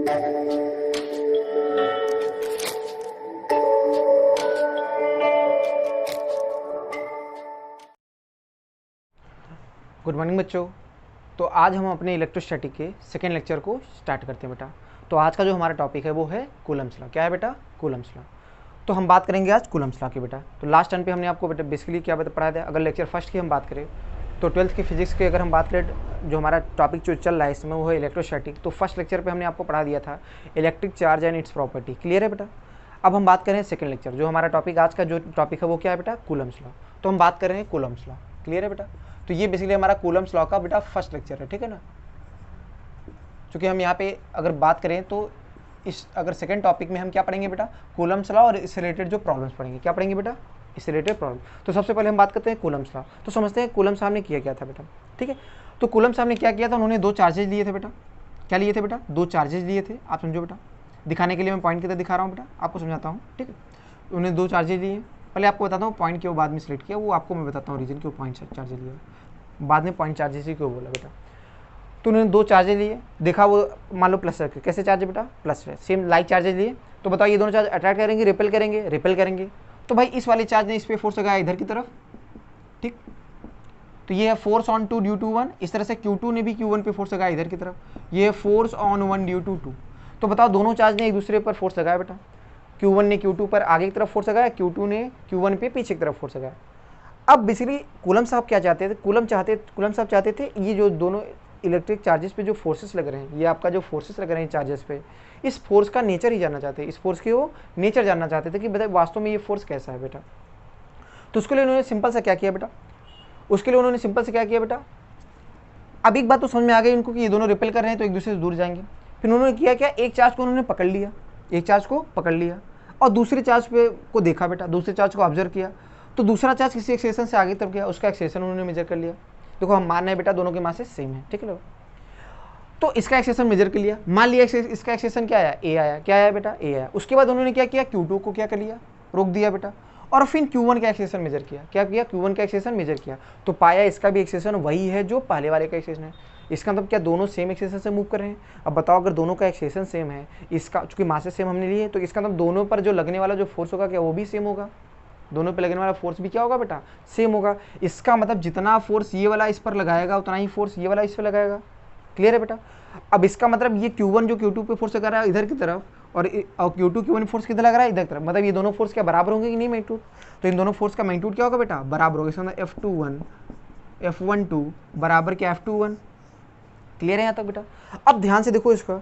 Good morning बच्चों। तो आज हम अपने इलेक्ट्रोस्टैटिक के सेकेंड लेक्चर को स्टार्ट करते हैं बेटा। तो आज का जो हमारा टॉपिक है वो है कूलम्ब्स लॉ। क्या है बेटा? Coulomb's law. तो हम बात करेंगे आज कूलम्ब्स लॉ की बेटा। तो लास्ट टाइम पे हमने आपको बेटा बेसिकली क्या पढ़ाया था। अगर लेक्चर फर्स्ट की हम बात करें तो 12th की फिजिक्स की अगर हम बात करें, जो हमारा टॉपिक जो चल रहा है इसमें वो है इलेक्ट्रोस्टैटिक। तो फर्स्ट लेक्चर पर हमने आपको पढ़ा दिया था electric charge and it's property. Clear है बेटा? अब हम बात करें सेकेंड लेक्चर, जो हमारा टॉपिक आज का जो टॉपिक है वो क्या है बेटा? Coulomb's law. तो हम बात कर रहे हैं कूलम्ब्स लॉ। क्लियर है बेटा? तो ये बेसिकली हमारा कूलम्ब्स लॉ का बेटा फर्स्ट लेक्चर है, ठीक है ना। क्योंकि हम यहाँ पे अगर बात करें तो इस अगर सेकंड टॉपिक में हम क्या पढ़ेंगे बेटा? कूलम्ब्स लॉ और इससे रिलेटेड जो प्रॉब्लम्स पढ़ेंगे। क्या पढ़ेंगे बेटा? इससे रिलेटेड प्रॉब्लम। तो सबसे पहले हम बात करते हैं कूलम्ब्स लॉ। तो समझते हैं कूलम्ब्स साहब ने किया क्या था बेटा, ठीक है। तो कूलम्ब्स साहब ने क्या किया था, उन्होंने दो चार्जेज लिए थे बेटा। क्या लिए थे बेटा? दो चार्जेज लिए थे। आप समझो बेटा, दिखाने के लिए मैं पॉइंट की तरह दिखा रहा हूँ बेटा, आपको समझाता हूँ, ठीक है। उन्होंने दो चार्जेज लिए। पहले आपको बताता हूँ पॉइंट क्यों बाद में सिलेक्ट किया, वो आपको मैं बताता हूँ रीजन क्यों पॉइंट चार्जेज लिया, बाद में पॉइंट चार्जेस ही क्यों बोला बेटा। तो उन्होंने दो चार्जेज लिए, देखा वो मान लो प्लस रखे, कैसे चार्ज है बेटा? प्लस है। सेम लाइक चार्जेज लिए, तो बताओ ये दोनों चार्ज अट्रैक्ट करेंगे रिपेल करेंगे? रिपेल करेंगे। तो भाई इस वाले चार्ज ने इस पर फोर्स लगाया इधर की तरफ, ठीक। तो ये है force on two due to one. इस तरह से Q2 ने भी Q1 पे फोर्स लगाया इधर की तरफ, ये force on one due to two. तो बताओ दोनों चार्ज ने एक दूसरे पर फोर्स लगाया बेटा। Q1 ने Q2 पर आगे की तरफ फोर्स लगाया, Q2 ने Q1 पे पीछे की तरफ फोर्स लगाया। अब बेसिकली कूलम्ब साहब क्या चाहते थे? कूलम्ब साहब चाहते थे ये जो दोनों इलेक्ट्रिक चार्जेस पे जो फोर्सेस लग रहे हैं, ये आपका जो फोर्सेस लग रहे हैं चार्जेस पे, इस फोर्स का नेचर ही जानना चाहते हैं। इस फोर्स की वो नेचर जानना चाहते थे कि बताइए वास्तव में ये फोर्स कैसा है बेटा। तो उसके लिए उन्होंने सिंपल सा क्या किया बेटा? अब एक बात तो समझ में आ गई उनको कि ये दोनों रिपेल कर रहे हैं तो एक दूसरे से दूर जाएंगे। फिर उन्होंने किया क्या? एक चार्ज को उन्होंने पकड़ लिया, और दूसरे चार्ज पे को देखा बेटा, दूसरे चार्ज को ऑब्जर्व किया। तो दूसरा चार्ज किसी एक्सेशन से आगे तरफ गया, उसका एक्सेशन उन्होंने मेजर कर लिया। देखो हम मान रहे हैं बेटा दोनों के मासेस सेम है, ठीक है ना। तो इसका एक्सेशन मेजर कर लिया, मान लिया इसका एक्सेशन क्या आया? ए आया। क्या आया बेटा? ए आया। उसके बाद उन्होंने क्या किया? Q2 को क्या कर लिया? रोक दिया बेटा। और फिर Q1 का एक्सेशन मेजर किया। क्या किया? Q1 का एक्सेशन मेजर किया। तो पाया इसका भी एक्सेशन वही है जो पहले वाले का एक्सेशन है। इसका मतलब क्या दोनों सेम एक्सेशन से मूव कर रहे हैं? अब बताओ अगर दोनों का एक्सेशन सेम है, इसका चूंकि मासेस सेम हमने लिए, तो इसका मतलब दोनों पर जो लगने वाला जो फोर्स होगा क्या वो भी सेम होगा? दोनों पे लगने वाला फोर्स भी क्या होगा बेटा? सेम होगा। इसका मतलब जितना फोर्स ये वाला इस पर लगाएगा उतना ही फोर्स ये वाला इस पर लगाएगा। क्लियर है बेटा? अब इसका मतलब ये Q1 जो Q2 पे फोर्स लगा रहा है इधर की तरफ, और Q2 Q1 फोर्स किधर लग रहा है? इधर की तरफ। मतलब ये दोनों फोर्स क्या बराबर होंगे कि नहीं मैग्नीट्यूड? तो इन दोनों फोर्स का मैग्नीट्यूड क्या होगा बेटा? बराबर होगा। इसका मतलब F12 बराबर क्या? F21। क्लियर है यहाँ तक बेटा? अब ध्यान से देखो इसका,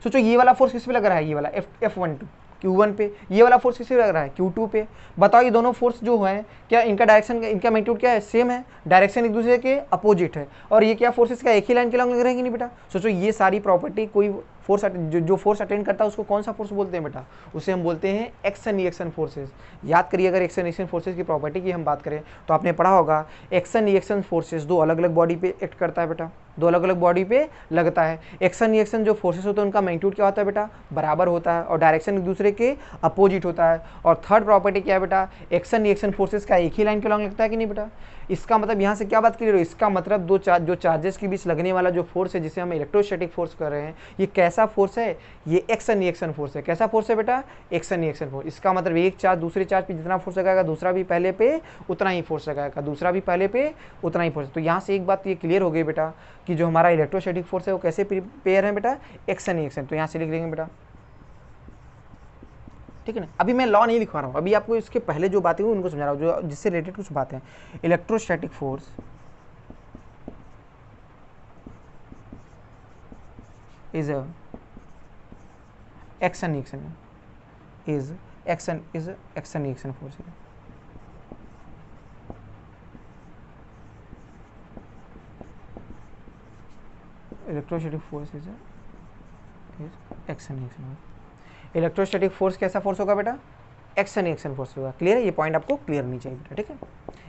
सोचो ये वाला फोर्स किस पे लग रहा है? ये वाला F12 Q1 पे, ये वाला फोर्स किस पे लग रहा है? Q2 पे। बताओ ये दोनों फोर्स जो है क्या इनका डायरेक्शन, इनका मैग्नीट्यूड क्या है? सेम है। डायरेक्शन एक दूसरे के अपोजिट है। और ये क्या फोर्सेस का एक ही लाइन के लॉन्ग लग रहे हैं कि नहीं बेटा? सोचो ये सारी प्रॉपर्टी कोई फोर्स जो फोर्स अटेंड करता है उसको कौन सा फोर्स बोलते हैं बेटा? उसे हम बोलते हैं एक्शन रिएक्शन फोर्सेस। याद करिए, अगर एक्शन रिएक्शन फोर्सेस की प्रॉपर्टी की हम बात करें तो आपने पढ़ा होगा एक्शन रिएक्शन फोर्सेस दो अलग अलग बॉडी पे एक्ट करता है बेटा, दो अलग अलग बॉडी पे लगता है। एक्शन रिएक्शन जो फोर्सेस होते हैं उनका मैग्नीट्यूड क्या होता है बेटा? बराबर होता है, और डायरेक्शन एक दूसरे के अपोजिट होता है। और थर्ड प्रॉपर्टी क्या है बेटा? एक्शन रिएक्शन फोर्सेस का एक ही लाइन के लॉन्ग लगता है कि नहीं बेटा? इसका मतलब यहाँ से क्या बात क्लियर हो? इसका मतलब जो चार्जेस के बीच लगने वाला जो फोर्स है जिसे हम इलेक्ट्रोस्टैटिक फोर्स कर रहे हैं, ये कैसा फोर्स है? ये एक्शन रिएक्शन फोर्स है। कैसा फोर्स है बेटा? Action reaction force. इसका मतलब एक चार्ज दूसरे चार्ज पे जितना फोर्स लगाएगा दूसरा भी पहले पे उतना ही फोर्स लगाएगा, दूसरा भी पहले पे उतना ही फोर्स। तो यहाँ से एक बात ये क्लियर हो गई बेटा कि जो हमारा इलेक्ट्रोस्टैटिक फोर्स है वो कैसे पेयर है बेटा? Action reaction. तो यहाँ से लिख लेंगे बेटा, ठीक है ना। अभी मैं लॉ नहीं लिखवा रहा हूँ, अभी आपको इसके पहले जो बातें हुई उनको समझा रहा हूँ, जो जिससे रिलेटेड कुछ बातें। Electrostatic force is action reaction force. Electrostatic force is action reaction. Electrostatic force कैसा फोर्स होगा बेटा? एक्शन रिएक्शन फोर्स होगा। क्लियर है? ये पॉइंट आपको क्लियर नहीं चाहिए बेटा, ठीक है।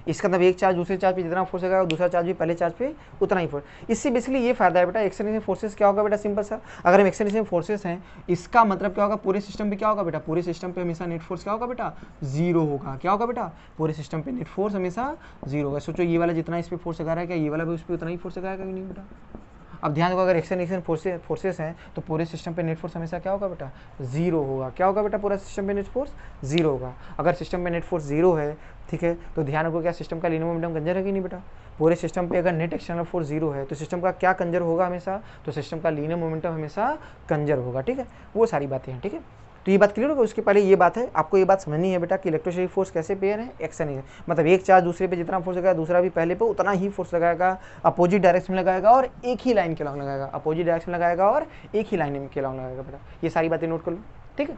इसका मतलब एक चार्ज दूसरे चार्ज पे जितना फोर्स लगाएगा दूसरा चार्ज भी पहले चार्ज पे उतना ही फोर्स। इससे बेसिकली ये फायदा है बेटा, एक्शन रिएक्शन फोर्सेस क्या होगा बेटा? सिंपल सा, अगर हम एक्शन रिएक्शन फोर्सेस हैं इसका मतलब क्या होगा? पूरे सिस्टम पे क्या होगा बेटा? पूरे सिस्टम पे हमेशा नेट फोर्स क्या होगा बेटा? जीरो होगा। क्या होगा बेटा? पूरे सिस्टम पे नेट फोर्स हमेशा जीरो होगा। सोचो ये वाला जितना इस पे फोर्स लगा रहा है क्या ये वाला भी उस पर उतना ही फोर्स लगाएगा कि नहीं बेटा? अब ध्यान दो, अगर एक्सटर्नल फोर्सेस हैं तो पूरे सिस्टम पे नेट फोर्स हमेशा क्या होगा बेटा, जीरो होगा। क्या होगा बेटा, पूरा सिस्टम पे नेट फोर्स जीरो होगा। अगर सिस्टम पे नेट फोर्स जीरो है, ठीक है, तो ध्यान रखो क्या सिस्टम का लीनियर मोमेंटम कंजर है कि नहीं बेटा। पूरे सिस्टम पे अगर नेट एक्सटर्नल फोर्स जीरो है तो सिस्टम का क्या कंजर होगा हमेशा, तो सिस्टम का लीनियर मोमेंटम हमेशा कंजर होगा। ठीक है, वो सारी बातें हैं। ठीक है, तो ये बात क्लियर होगा। उसके पहले ये बात है, आपको ये बात समझनी है बेटा कि इलेक्ट्रोस्टैटिक फोर्स कैसे पेयर है, एक्शन है। मतलब एक चार्ज दूसरे पे जितना फोर्स लगाएगा दूसरा भी पहले पे उतना ही फोर्स लगाएगा, अपोजिट डायरेक्शन में लगाएगा और एक ही लाइन के लॉन्ग लगाएगा, अपोजिट डायरेक्शन लगाएगा और एक ही लाइन के लॉन्ग लगाएगा बेटा। ये सारी बातें नोट कर लो। ठीक है,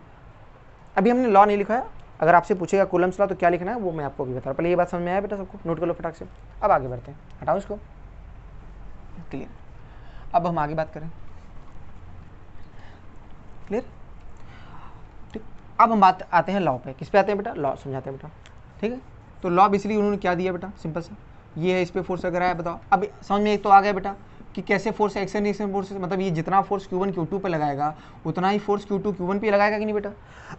अभी हमने लॉ नहीं लिखा है, अगर आपसे पूछेगा कूलम्स लॉ तो क्या लिखना है वो मैं आपको भी बता रहा हूँ। पहले ये बात समझ में आया बेटा सबको, नोट कर लो फटाक से। अब आगे बढ़ते हैं, हटाओ इसको, क्लियर। अब हम आगे बात करें, क्लियर। ठीक, अब हम बात आते हैं लॉ पे। किस पे आते हैं बेटा, लॉ समझाते हैं बेटा। ठीक है, तो लॉ बेसिकली उन्होंने क्या दिया बेटा, सिंपल सा, ये है, इस पे फोर्स अगर आया बताओ। अब समझ में एक तो आ गया बेटा कि कैसे फोर्स एक्शन फोर्स, मतलब ये जितना फोर्स Q1 Q2 पे लगाएगा उतना ही फोर्स Q2 Q1 पे लगाएगा कि नहीं बेटा।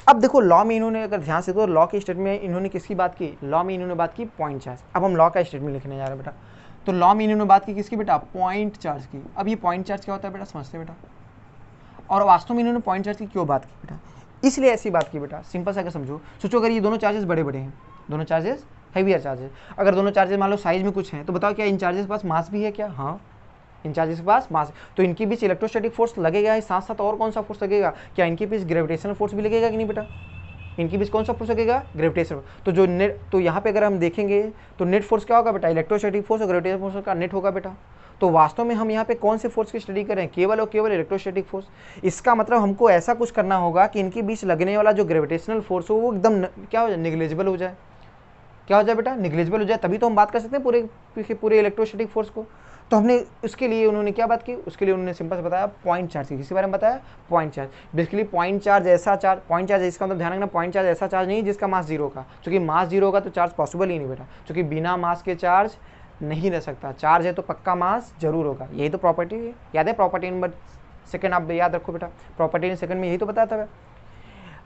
अब देखो लॉ में इन्होंने अगर ध्यान से, तो लॉ के स्टेटमेंट में इन्होंने किसकी बात की, लॉ में इन्होंने बात की पॉइंट चार्ज। अब हम लॉ का स्टेटमेंट लिखने जा रहे हैं बेटा। तो लॉ में इन्होंने बात की किसकी बेटा, पॉइंट चार्ज की। अब ये पॉइंट चार्ज क्या होता है बेटा, समझते हैं बेटा। और वास्तव में इन्होंने पॉइंट चार्ज की क्यों बात की बेटा, इसलिए ऐसी बात की बेटा, सिंपल सा अगर समझो, सोचो अगर ये दोनों चार्जेस बड़े बड़े हैं, दोनों चार्जेस हैवियर चार्जेस, अगर दोनों चार्जेस मान लो साइज में कुछ हैं, तो बताओ क्या इन चार्जेस के पास मास भी है क्या, हाँ इन चार्जेस के पास मास, तो इनके बीच इलेक्ट्रोस्टैटिक फोर्स लगेगा ही, साथ साथ और कौन सा फोर्स लगेगा, क्या इनके बीच ग्रेविटेशनल फोर्स भी लगेगा कि नहीं बेटा, इनके बीच कौन सा फोर्स लगेगा, ग्रेविटेशनल। तो जो नेट, तो यहाँ पे अगर हम देखेंगे तो नेट फोर्स क्या होगा बेटा, इलेक्ट्रोस्टैटिक फोर्स और ग्रेविटेशनल फोर्स का नेट होगा बेटा। तो वास्तव में हम यहाँ पे कौन से फोर्स की स्टडी कर रहे हैं, केवल और केवल इलेक्ट्रोस्टैटिक फोर्स। इसका मतलब हमको ऐसा कुछ करना होगा कि इनके बीच लगने वाला जो ग्रेविटेशनल फोर्स हो वो एकदम क्या हो जाए, निग्लेजिबल हो जाए। क्या हो जाए बेटा, निग्लेजिबल हो जाए, तभी तो हम बात कर सकते हैं पूरे इलेक्ट्रोस्टैटिक फोर्स को। तो हमने उसके लिए उन्होंने क्या बात की, उसके लिए उन्होंने सिंपल से बताया पॉइंट चार्ज की। किसके बारे में बताया, point charge. Basically point charge ऐसा चार्ज, पॉइंट चार्ज इसका मतलब ध्यान रखना, पॉइंट चार्ज ऐसा चार्ज नहीं जिसका मास जीरो का, क्योंकि मास जीरो होगा तो चार्ज पॉसिबल ही नहीं बेटा, क्योंकि बिना मास के चार्ज नहीं रह सकता। चार्ज है तो पक्का मास जरूर होगा, यही तो प्रॉपर्टी है, याद है प्रॉपर्टी नंबर सेकंड, आप याद रखो बेटा, प्रॉपर्टी सेकंड में यही तो बताया था।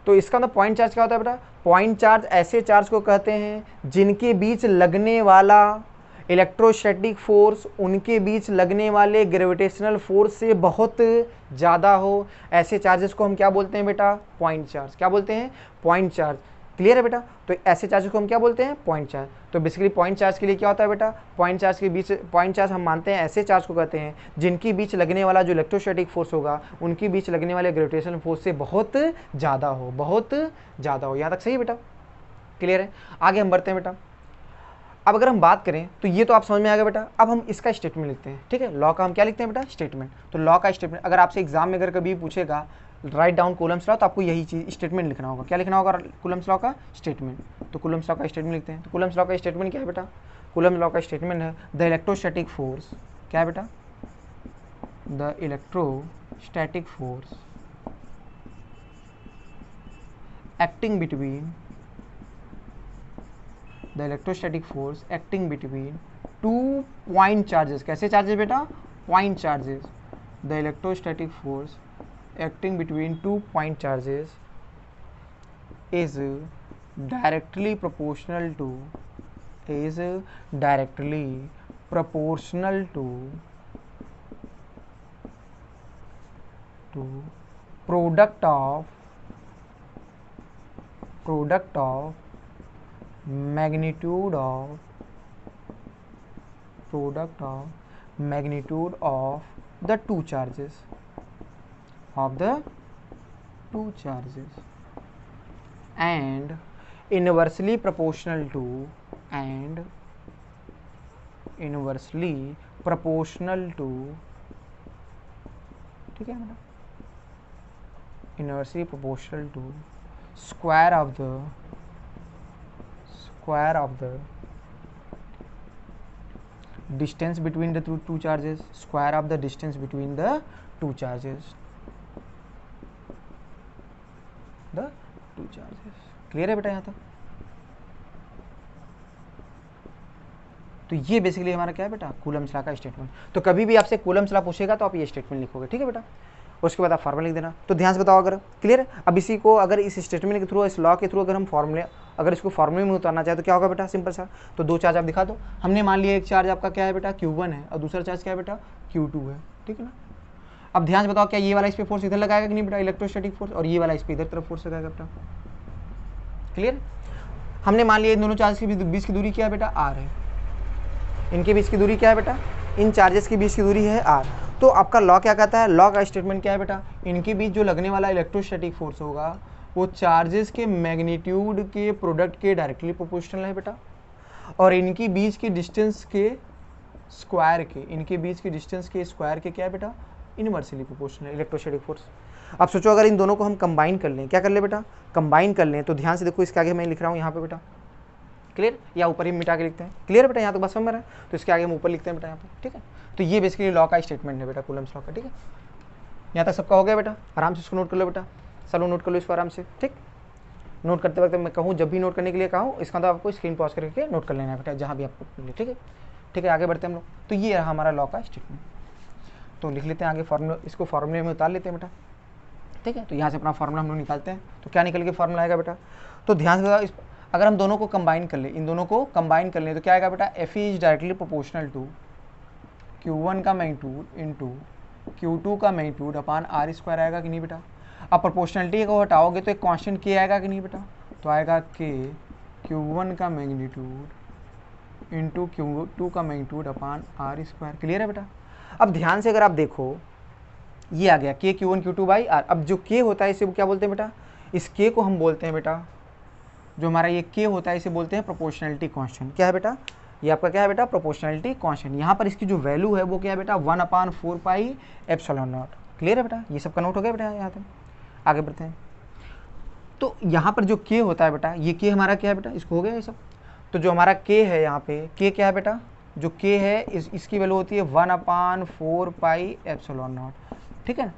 तो इसका मतलब पॉइंट चार्ज क्या होता है बेटा, पॉइंट चार्ज ऐसे चार्ज को कहते हैं जिनके बीच लगने वाला इलेक्ट्रोस्टैटिक फोर्स उनके बीच लगने वाले ग्रेविटेशनल फोर्स से बहुत ज़्यादा हो, ऐसे चार्जेस को हम क्या बोलते हैं बेटा, पॉइंट चार्ज। क्या बोलते हैं, पॉइंट चार्ज। क्लियर है बेटा, तो ऐसे चार्जेस को हम क्या बोलते हैं, पॉइंट चार्ज। तो बेसिकली पॉइंट चार्ज के लिए क्या होता है बेटा, पॉइंट चार्ज के बीच, पॉइंट चार्ज हम मानते हैं ऐसे चार्ज को कहते हैं जिनके बीच लगने वाला जो इलेक्ट्रोस्टैटिक फोर्स होगा उनके बीच लगने वाले ग्रेविटेशनल फोर्स से बहुत ज़्यादा हो, बहुत ज़्यादा हो। यहाँ तक सही है बेटा, क्लियर है। आगे हम बढ़ते हैं बेटा। अब अगर हम बात करें तो ये तो आप समझ में आ गया बेटा। अब हम इसका स्टेटमेंट लिखते हैं, ठीक है। लॉ का हम क्या लिखते हैं बेटा, स्टेटमेंट। तो लॉ का स्टेटमेंट अगर आपसे एग्जाम में अगर कभी पूछेगा राइट डाउन कूलम्स लॉ, तो आपको यही चीज स्टेटमेंट लिखना होगा। क्या लिखना होगा, कूलम्स लॉ का स्टेटमेंट। तो कूलम्स लॉ का स्टेटमेंट लिखते हैं। तो कूलम्स लॉ का स्टेटमेंट क्या है बेटा, कूलम्स लॉ का स्टेटमेंट है द इलेक्ट्रोस्टैटिक फोर्स, क्या है बेटा, the electrostatic force acting between, the electrostatic force acting between two point charges. कैसे चार्जेस बेटा, point charges. The electrostatic force acting between two point charges is directly proportional to product of magnitude of the two charges and inversely proportional to ठीक है ना, inversely proportional to square of the distance between the two charges, square of the distance between the two charges, the two charges। Clear है बेटा यहाँ तक। तो ये basically हमारा क्या है बेटा, कूलम्स लॉ का स्टेटमेंट। तो कभी भी आपसे कूलम्स लॉ पूछेगा तो आप ये स्टेटमेंट लिखोगे, ठीक है बेटा। उसके बाद आप फार्मूला लिख देना। तो ध्यान से बताओ, अगर क्लियर है। अब इसी को अगर इस स्टेटमेंट के थ्रू, इस लॉ के थ्रू अगर हम फॉर्मूले, अगर इसको फॉर्मूले में उतारना चाहे तो क्या होगा बेटा, सिंपल सा। तो दो चार्ज आप दिखा दो। हमने मान लिया एक चार्ज आपका क्या है बेटा, Q1 है और दूसरा चार्ज क्या है बेटा, Q2 है। ठीक है ना। अब ध्यान से बताओ क्या ये वाला इस पे फोर्स इधर लगाएगा कि नहीं बेटा, इलेक्ट्रोस्टैटिक फोर्स, और ये वाला इस पे इधर तरफ फोर्स लगाएगा बेटा। क्लियर। हमने मान लिया इन दोनों चार्ज के बीच की दूरी क्या है बेटा, आर है। इनके बीच की दूरी क्या है बेटा, इन चार्जेस के बीच की दूरी है आर। तो आपका लॉ क्या कहता है, लॉ का स्टेटमेंट क्या है बेटा, इनके बीच जो लगने वाला इलेक्ट्रोस्टैटिक फोर्स होगा वो चार्जेस के मैग्नीट्यूड के प्रोडक्ट के डायरेक्टली प्रोपोर्शनल है बेटा, और इनकी बीच की डिस्टेंस के स्क्वायर के, इनके बीच की डिस्टेंस के स्क्वायर के क्या है बेटा, इनवर्सली प्रोपोर्शनल इलेक्ट्रोस्टैटिक फोर्स। अब सोचो अगर इन दोनों को हम कंबाइन कर लें, क्या कर ले बेटा, कंबाइन कर लें, तो ध्यान से देखो इसके आगे मैं लिख रहा हूँ यहाँ पे बेटा, क्लियर, या ऊपर ही मिटा के लिखते हैं, क्लियर बेटा, यहाँ तक बस समझ में रहा है, तो इसके आगे हम ऊपर लिखते हैं बेटा यहाँ पे, ठीक है। तो ये बेसिकली लॉ का स्टेटमेंट है बेटा, कूलम्स लॉ का, ठीक है। यहाँ तक सबका हो गया बेटा, आराम से इसको नोट कर लो बेटा, चलो नोट कर लो इसको आराम से, ठीक। नोट करते वक्त मैं कहूँ, जब भी नोट करने के लिए कहूँ, इसका तो आपको स्क्रीन पॉज करके नोट कर लेना है बेटा, जहाँ भी आपको मिले, ठीक है। ठीक है, आगे बढ़ते हैं हम लोग। तो ये रहा हमारा लॉ का स्टेटमेंट, तो लिख लेते हैं आगे फॉर्मूला, इसको फॉर्मूले में उतार लेते हैं बेटा, ठीक है। तो यहाँ से अपना फार्मूला हम लोग निकालते हैं, तो क्या निकल के फार्मूला आएगा बेटा, तो ध्यान से अगर हम दोनों को कंबाइन कर ले, इन दोनों को कंबाइन कर ले, तो क्या आएगा बेटा, F is directly proportional to Q1 का मैग्नीट्यूड इंटू Q2 का मैग्नीट्यूड अपान आर स्क्वायर आएगा कि नहीं बेटा। अब प्रोपोर्शनलिटी को हटाओगे तो एक कांस्टेंट के आएगा कि नहीं बेटा, तो आएगा के Q1 का मैग्नीट्यूड इंटू Q2 का magnitude upon R square. Clear है बेटा। अब ध्यान से अगर आप देखो, ये आ गया के Q1 Q2 बाई आर। अब जो के होता है इसे क्या बोलते हैं बेटा, इस के को हम बोलते हैं बेटा, जो हमारा ये के होता है इसे बोलते हैं प्रोपोर्शनलिटी कांस्टेंट। क्या है बेटा, ये आपका क्या है बेटा, प्रोपोर्शनलिटी कांस्टेंट। यहाँ पर इसकी जो वैल्यू है वो क्या है बेटा, 1/4 पाई एप्सिलॉन नॉट। क्लियर है बेटा, ये सब का नोट हो गया बेटा। यहाँ तक आगे बढ़ते हैं, तो यहाँ पर जो के होता है बेटा, ये के हमारा क्या है बेटा, इसको हो गया ये सब। तो जो हमारा के है यहाँ पे, के क्या है बेटा, जो के है इसकी वैल्यू होती है 1/4 पाई एप्सिलॉन नॉट, ठीक है।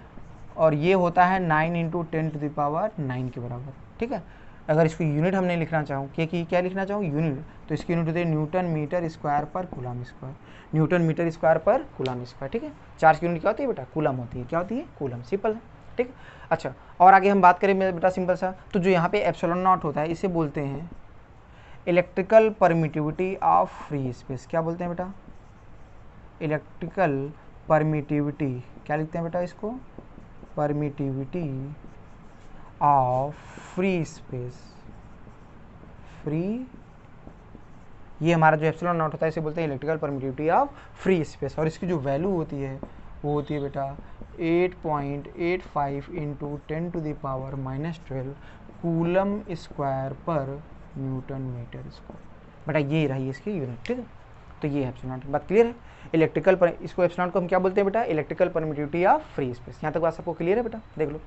और ये होता है 9 × 10⁹ के बराबर, ठीक है। अगर इसको यूनिट हमने लिखना चाहूँ, के की क्या लिखना चाहूँ, यूनिट, तो इसकी यूनिट होती है न्यूटन मीटर स्क्वायर पर coulomb square, newton metre square पर कूलम स्क्वायर, ठीक है। चार्ज की यूनिट क्या होती है बेटा, कूलम होती है। क्या होती है, कूलम, सिंपल है, ठीक। अच्छा, और आगे हम बात करें बेटा सिंपल सा, तो जो यहाँ पे एप्सिलॉन नॉट होता है इसे बोलते हैं electrical permittivity of free space. क्या बोलते हैं बेटा, इलेक्ट्रिकल परमिटिविटी, क्या लिखते हैं बेटा इसको, permittivity of free space. Free, ये हमारा जो एप्सिलॉन नॉट होता है इसे बोलते हैं electrical permittivity of free space. और इसकी जो वैल्यू होती है वो होती है बेटा 8.85 × 10⁻⁻12 कूलम स्क्वायर पर न्यूटन मीटर स्क्वायर। बेटा ये रही इसकी यूनिट, ठीक है। तो ये एप्सिलॉन नॉट, बात क्लियर है। इलेक्ट्रिकल पर, इसको एप्सिलॉन को हम क्या बोलते हैं बेटा, electrical permittivity of free space. यहाँ तक बात सबको क्लियर है बेटा, देख लो।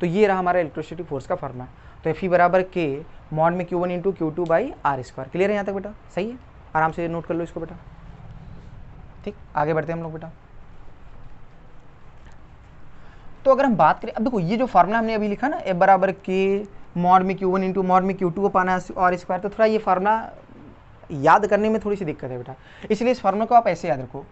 तो ये रहा हमारा इलेक्ट्रिसिटी फोर्स का फार्मूला। तो एफ ई बराबर के मॉड में Q1 × Q2 by are square. Clear है यहाँ तक बेटा, सही है, आराम से नोट कर लो इसको बेटा, ठीक। आगे बढ़ते हैं हम लोग बेटा। तो अगर हम बात करें, अब देखो ये जो फार्मूला हमने अभी लिखा ना, एफ बराबर के मॉड में Q1 × मॉड में Q2 अपान आर स्क्वायर, तो थोड़ा ये फार्मूला याद करने में थोड़ी सी दिक्कत है बेटा। इसलिए इस फार्मूला को आप ऐसे याद रखो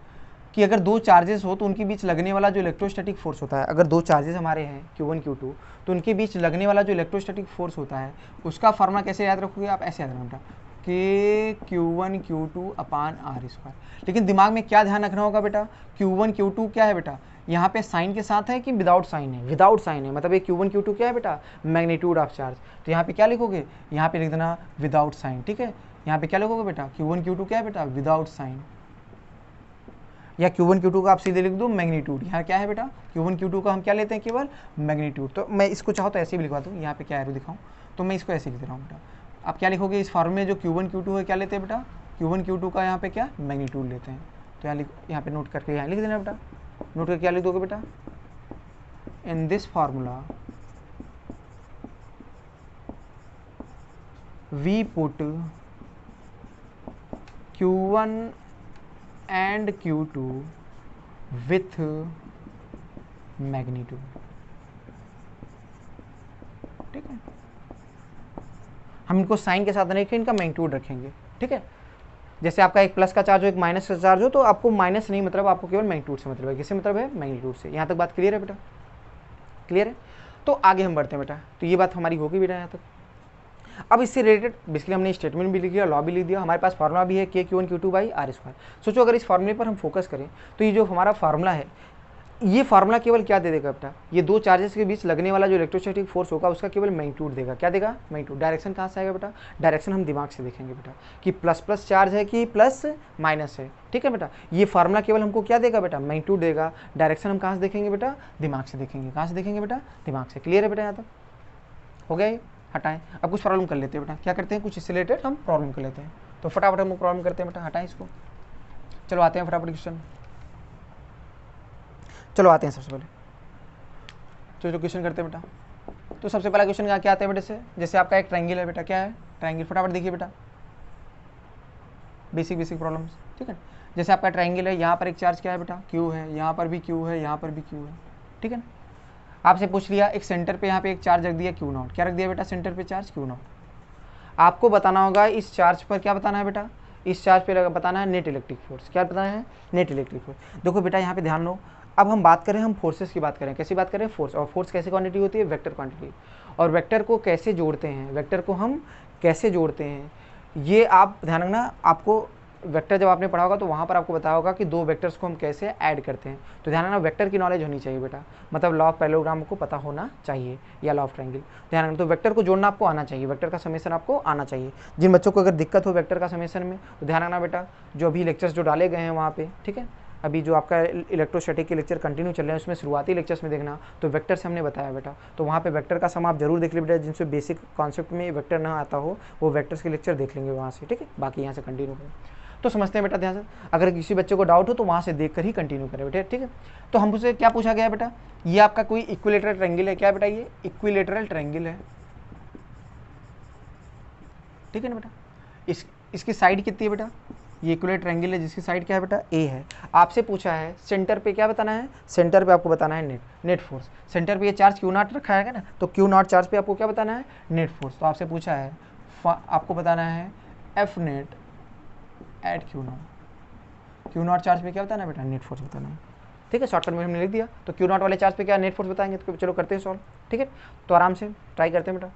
कि अगर दो चार्जेस हो तो उनके बीच लगने वाला जो इलेक्ट्रोस्टैटिक फोर्स होता है, अगर दो चार्जेस हमारे हैं Q1 Q2, तो उनके बीच लगने वाला जो इलेक्ट्रोस्टैटिक फोर्स होता है उसका फार्मूला कैसे याद रखोगे आप, ऐसे याद रखना कि Q1 Q2 upon R square. लेकिन दिमाग में क्या ध्यान रखना होगा बेटा, Q1 Q2 क्या है बेटा, यहाँ पे साइन के साथ है कि विदाउट साइन है, विदाउट साइन है, मतलब ये Q1 Q2 क्या है बेटा, मैग्नीट्यूड ऑफ चार्ज। तो यहाँ पे क्या लिखोगे, यहाँ पे लिख देना विदाउट साइन, ठीक है। यहाँ पे क्या लिखोगे बेटा, Q1 Q2 क्या है बेटा, विदाउट साइन, या Q1 Q2 का आप सीधे लिख दो मैग्नीट्यूड। यहाँ क्या है बेटा, Q1 Q2 का हम क्या लेते हैं, केवल मैग्नीट्यूड। तो मैं इसको चाहो तो ऐसे भी लिखवा दूँ, यहाँ पे क्या एरो दिखाऊँ, तो मैं इसको ऐसे लिख दे रहा हूँ बेटा। आप क्या लिखोगे, इस फॉर्म में जो Q1 Q2 है क्या लेते हैं बेटा, Q1 Q2 का यहाँ पे क्या मैग्नीट्यूड लेते हैं। तो यहाँ पे नोट करके यहाँ लिख देना बेटा, नोट करके क्या लिख दोगे बेटा, in this formula we put Q1 and Q2 with magnitude, ठीक है। हम इनको साइन के साथ नहीं रखेंगे, इनका मैग्नीट्यूड रखेंगे, ठीक है। जैसे आपका एक प्लस का चार्ज हो एक माइनस का चार्ज हो, तो आपको माइनस नहीं मतलब, आपको केवल मैग्नीट्यूड से मतलब है। किससे मतलब है, मैग्नीट्यूड से। यहाँ तक बात क्लियर है बेटा, क्लियर है। तो आगे हम बढ़ते हैं बेटा, तो ये बात हमारी होगी बेटा यहाँ तक। अब इससे रिलेटेड बेसिकली हमने स्टेटमेंट भी लिख दिया, लॉ भी लिख दिया, हमारे पास फार्मूला भी है K Q1 Q2 by R square. सोचो अगर इस फार्मूले पर हम फोकस करें तो ये जो हमारा फार्मूला है, ये फार्मूला केवल क्या दे देगा बेटा, ये दो चार्जेस के बीच लगने वाला जो इलेक्ट्रोस्टैटिक फोर्स होगा उसका केवल मैग्नीट्यूड देगा। क्या देगा? मैग्नीट्यूड। डायरेक्शन कहाँ से आएगा बेटा? डायरेक्शन हम दिमाग से देखेंगे बेटा कि प्लस प्लस चार्ज है कि प्लस माइनस है। ठीक है बेटा, ये फार्मूला केवल हमको क्या देगा बेटा? मैग्नीट्यूड देगा। डायरेक्शन हम कहाँ से देखेंगे बेटा? दिमाग से देखेंगे। कहाँ से देखेंगे बेटा? दिमाग से। क्लियर है बेटा? यहाँ तक हो गया ये? हटाएं। अब कुछ प्रॉब्लम कर लेते हैं बेटा। क्या करते हैं, कुछ इससे रिलेटेड हम प्रॉब्लम कर लेते हैं। तो फटाफट हम प्रॉब्लम करते हैं बेटा। हटाएं इसको। चलो आते हैं फटाफट क्वेश्चन। चलो आते हैं सबसे पहले जो क्वेश्चन करते हैं बेटा। तो सबसे पहला क्वेश्चन क्या आता है बेटा, जैसे आपका एक ट्रायंगल है बेटा। क्या है? ट्रायंगल। फटाफट देखिए बेटा, बेसिक प्रॉब्लम्स। ठीक है, जैसे आपका ट्रायंगल है, यहाँ पर एक चार्ज क्या है बेटा? Q है, यहाँ पर भी Q है, यहाँ पर भी Q है। ठीक है ना, आपसे पूछ लिया एक सेंटर पे यहाँ पे एक चार्ज रख दिया Q0। क्या रख दिया बेटा? सेंटर पे चार्ज Q0। आपको बताना होगा इस चार्ज पर क्या बताना है बेटा? इस चार्ज पे बताना है नेट इलेक्ट्रिक फोर्स। क्या बताना है? Net electric force. देखो बेटा यहाँ पे ध्यान दो, अब हम बात करें, हम फोर्सेस की बात करें। कैसी बात करें? फोर्स। और फोर्स कैसी क्वांटिटी होती है? Vector quantity. और वेक्टर को कैसे जोड़ते हैं, वेक्टर को हम कैसे जोड़ते हैं, ये आप ध्यान रखना। आपको वेक्टर जब आपने पढ़ा होगा तो वहाँ पर आपको बताया होगा कि दो वेक्टर्स को हम कैसे ऐड करते हैं। तो ध्यान रखना, वेक्टर की नॉलेज होनी चाहिए बेटा, मतलब लॉ ऑफ पैरेललोग्राम को पता होना चाहिए या लॉ ऑफ ट्रायंगल। ध्यान रखना, तो वेक्टर को जोड़ना आपको आना चाहिए, वेक्टर का समेशन आपको आना चाहिए। जिन बच्चों को अगर दिक्कत हो वेक्टर का समेशन में, तो ध्यान रखना बेटा, जो अभी लेक्चर्स जो डाले गए हैं वहाँ पे, ठीक है, अभी जो आपका इलेक्ट्रोस्टैटिक के लेक्चर कंटिन्यू चल रहे हैं उसमें शुरुआती लेक्चर्स में देखना, तो वेक्टर से हमने बताया बेटा, तो वहाँ पे वेक्टर का सम आप जरूर देख लीजिए बेटा। जिनसे बेसिक कॉन्सेप्ट में वेक्टर ना आता हो वो वेक्टर्स के लेक्चर देख लेंगे वहाँ से। ठीक है, बाकी यहाँ से कंटिन्यू करें। तो समझते हैं बेटा ध्यान से, अगर किसी बच्चे को डाउट हो तो वहाँ से देख कर ही कंटिन्यू करें बेटा। ठीक है, तो हमसे क्या पूछा गया बेटा, ये आपका कोई इक्विलेटरल ट्रायंगल है। क्या बेटा? ये इक्विलेटरल ट्रायंगल है। ठीक है ना बेटा, इसकी साइड कितनी है बेटा? ये इक्विलेटरल ट्रायंगल है जिसकी साइड क्या है बेटा? ए है। आपसे पूछा है सेंटर पे क्या बताना है? सेंटर पे आपको बताना है नेट फोर्स। सेंटर पे ये चार्ज Q0 रखा है ना, तो Q0 चार्ज पे आपको क्या बताना है? Net force. तो आपसे पूछा है आपको बताना है F net at Q0 charge पे क्या बताना है बेटा? नेट फोर्स बताना है। ठीक है, शॉर्टकट में हमने लिख दिया। तो Q0 वाले चार्ज पे क्या नेट फोर्स बताएंगे, तो चलो करते हैं सॉल्व। ठीक है, तो आराम से ट्राई करते हैं बेटा।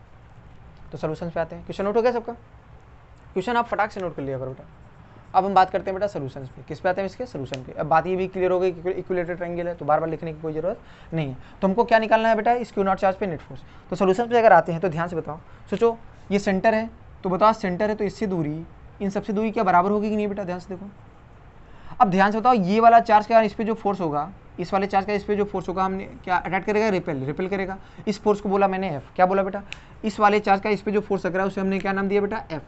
तो सोल्यूशन पे आते हैं। क्वेश्चन नोट हो गया सबका? क्वेश्चन आप फटाक से नोट कर लिया करो बेटा। अब हम बात करते हैं बेटा सोल्यूशन पे। किस पे आते हैं? इसके सोल्यूशन पे। अब बात ये भी क्लियर हो गई कि इक्विलेटरल ट्रायंगल है तो बार बार लिखने की कोई जरूरत नहीं है। तो हमको क्या निकालना है बेटा? इस Q0 चार्ज पे नेट फोर्स। तो सोल्यूशन पे अगर आते हैं तो ध्यान से बताओ, सोचो ये सेंटर है, तो बताओ सेंटर है तो इससे दूरी, इन सबसे दूरी क्या बराबर होगी कि नहीं बेटा? ध्यान से देखो। अब ध्यान से बताओ, ये वाला चार्ज का इस पे जो फोर्स होगा, इस वाले चार्ज का इस पे जो फोर्स होगा, हमने क्या अटैक करेगा? रिपेल करेगा। इस फोर्स को बोला मैंने F। क्या बोला बेटा? इस वाले चार्ज का इस पे जो फोर्स लग रहा है उसे हमने क्या नाम दिया बेटा? F।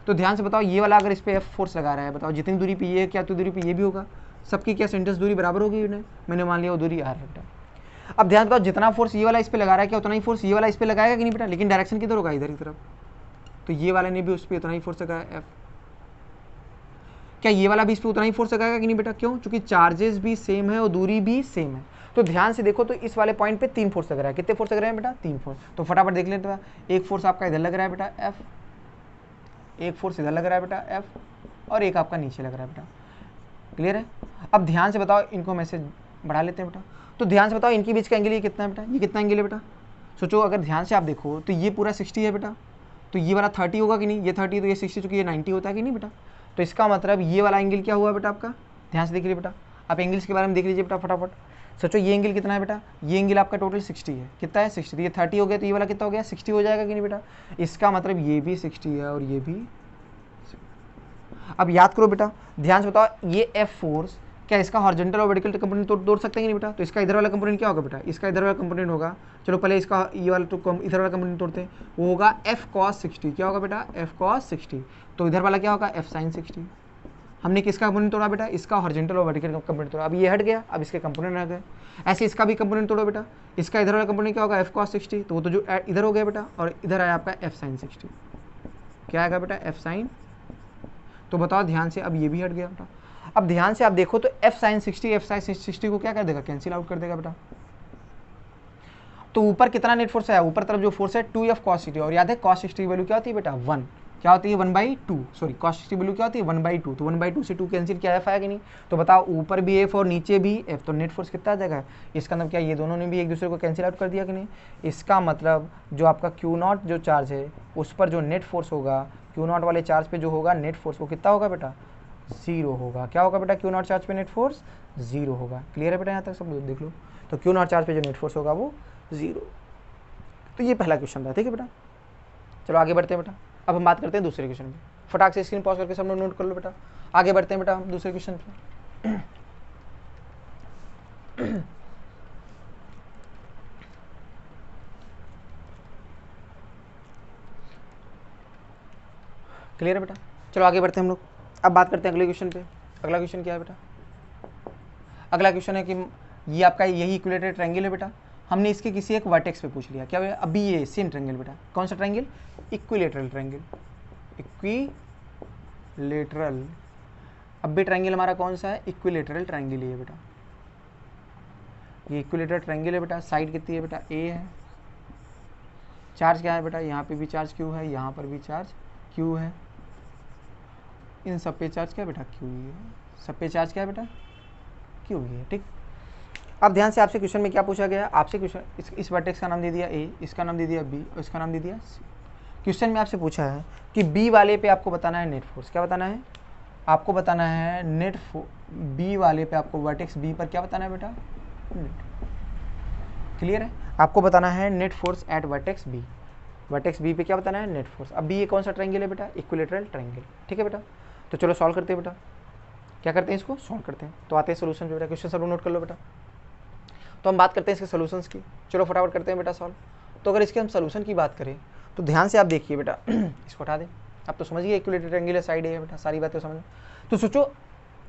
तो ध्यान से बताओ, ये वाला अगर इस पे F फोर्स लगा रहा है, बताओ जितनी दूरी पे ये क्या, तो दूरी पे ये भी होगा, सबकी क्या सेंटर दूरी बराबर होगी? मैंने मान लिया वो दूरी R है बेटा। अब ध्यान बताओ, जितना फोर्स ये वाला इस पे लगा रहा है, क्या उतना ही फोर्स ये वाला इस पे लगाएगा कि नहीं बेटा? लेकिन डायरेक्शन किधर होगा? इधर की तरफ। तो ये वाले ने भी उस पर उतना ही फोर्स लगाया F। क्या ये वाला भी इस पे उतना ही फोर्स लगाएगा कि नहीं बेटा? क्यों? क्योंकि चार्जेस भी सेम है और दूरी भी सेम है। तो ध्यान से देखो, तो इस वाले पॉइंट पे 3 फोर्स लग रहा है। कितने फोर्स लग रहे हैं बेटा? 3 फोर्स। तो फटाफट देख लेते हैं। एक फोर्स आपका इधर लग रहा है बेटा F, एक फोर्स इधर लग रहा है बेटा F, और एक आपका नीचे लग रहा है बेटा। क्लियर है? अब ध्यान से बताओ, इनको मैसेज बढ़ा लेते हैं बेटा। तो ध्यान से बताओ, इनके बीच का एंगल ये कितना है बेटा? ये कितना एंगल है बेटा? सोचो, अगर ध्यान से आप देखो तो ये पूरा 60 है बेटा, तो ये वाला 30 होगा कि नहीं? ये 30 तो ये 60, चूंकि ये 90 होता है कि नहीं बेटा? तो इसका मतलब ये वाला एंगल क्या हुआ बेटा आपका? ध्यान से देख लीजिए बेटा, आप एंगल्स के बारे में देख लीजिए बेटा फटाफट। सोचो ये एंगल कितना है बेटा? ये एंगल आपका टोटल 60 है। कितना है? 60। ये 30 हो गया तो ये वाला कितना हो गया? 60 हो जाएगा कि नहीं बेटा? इसका मतलब ये भी 60 है और ये भी। अब याद करो बेटा, ध्यान से बताओ, ये F फोर्स क्या इसका हॉरिजॉन्टल और वर्टिकल कंपोनेंट तोड़ सकते हैं कि नहीं बेटा? तो इसका इधर वाला कंपोनेंट क्या होगा बेटा? इसका इधर वाला कंपोनेंट होगा, चलो पहले इसका ये वाला तो इधर वाला कंपोनेंट तोड़ते हैं, वो होगा F cos 60। क्या होगा बेटा? F cos 60। तो इधर वाला क्या होगा? F sin 60। हमने किसका कंपोनेंट तोड़ा बेटा? इसका हॉरिजॉन्टल और वर्टिकल कंपोनेंट तोड़ा। अब ये हट गया, अब इसके कंपोनेंट रह गए। ऐसे इसका भी कंपोनेंट तोड़ो बेटा। इसका इधर वाला कंपोनेंट क्या होगा? F cos 60। तो वो तो जो इधर हो गया बेटा, और इधर आया आपका F sin 60। क्या आएगा बेटा? F sin। तो बताओ ध्यान से, अब ये भी हट गया बेटा। अब ध्यान से आप देखो तो F sin 60 को क्या कर देगा? कैंसिल आउट कर देगा बेटा। तो ऊपर कितना नेट फोर्स आया? ऊपर तरफ जो फोर्स है 2F cos 60, और याद है cos 60 की वैल्यू क्या होती है बेटा? 1। क्या होती है 1/2, सॉरी cos 60 वैल्यू क्या होती है 1/2, तो 1/2 से 2 कैंसिल किया एफ आया कि नहीं, तो बताओ ऊपर भी एफ और नीचे भी एफ, तो नेट फोर्स कितना आ जाएगा, इसका मतलब क्या ये दोनों ने भी एक दूसरे को कैंसिल आउट कर दिया कि नहीं, इसका मतलब जो आपका Q0 जो चार्ज है उस पर जो नेट फोर्स होगा, Q0 वाले चार्ज पे जो होगा नेट फोर्स वो कितना होगा बेटा, 0 होगा। क्या होगा बेटा, Q0 चार्ज पे नेट फोर्स 0 होगा। क्लियर है बेटा, यहाँ तक सब देख लो, तो Q0 चार्ज पे जो नेट फोर्स होगा वो 0। तो ये पहला क्वेश्चन था, ठीक है बेटा। चलो आगे बढ़ते हैं बेटा, अब हम बात करते हैं दूसरे क्वेश्चन पे। फटाक से स्क्रीन पॉज करके सब लोग नोट कर लो बेटा। आगे बढ़ते हैं बेटा हम दूसरे क्वेश्चन पे। क्लियर है बेटा, चलो आगे बढ़ते हैं हम लोग। अब बात करते हैं अगले क्वेश्चन पे। अगला क्वेश्चन क्या है बेटा, अगला क्वेश्चन है कि ये आपका यही इक्विलेटरल ट्रायंगल है बेटा, हमने इसके किसी एक वर्टेक्स पे पूछ लिया। क्या है अभी ये सेम ट्रायंगल बेटा, कौन सा ट्रायंगल, इक्विलेटरल ट्रायंगल, इक्विलेटरल। अब भी ट्रायंगल हमारा कौन सा है, इक्विलेटरल ट्रायंगल ही है बेटा, ये इक्विलेटरल ट्रायंगल है बेटा। साइड कितनी है बेटा, ए है। चार्ज क्या है बेटा, यहाँ पे भी चार्ज क्यू है, यहाँ पर भी चार्ज क्यू है, इन सब पे चार्ज क्या है बेटा, क्यू ही है। सब पे चार्ज क्या है बेटा, क्यू ही है, ठीक। अब ध्यान से आपसे क्वेश्चन में क्या पूछा गया, आपसे क्वेश्चन इस वर्टेक्स का नाम दे दिया ए, इसका नाम दे दिया बी और इसका नाम दे दिया सी। क्वेश्चन में आपसे पूछा है कि बी वाले पे आपको बताना है नेट फोर्स। क्या बताना है, आपको बताना है नेट बी वाले पे आपको वर्टेक्स बी पर क्या बताना है बेटा, नेट। क्लियर है, आपको बताना है net force at vertex B. Vertex B पे क्या बताना है, नेट फोर्स। अब बी ये कौन सा ट्रायंगल है बेटा, इक्विलेटरल ट्रायंगल, ठीक है बेटा। तो चलो सॉल्व करते हैं बेटा, क्या करते हैं इसको सॉल्व करते हैं। तो आते हैं सोल्यूशन पे बेटा, क्वेश्चन सब नोट कर लो बेटा। तो हम बात करते हैं इसके सोल्यूशंस की, चलो फटाफट करते हैं बेटा सॉल्व। तो अगर इसके हम सोल्यूशन की बात करें तो ध्यान से आप देखिए बेटा, इसको हटा दें। आप तो समझिए इक्विलेटरल ट्रायंगल है, साइड है बेटा, सारी बातें समझ। तो सोचो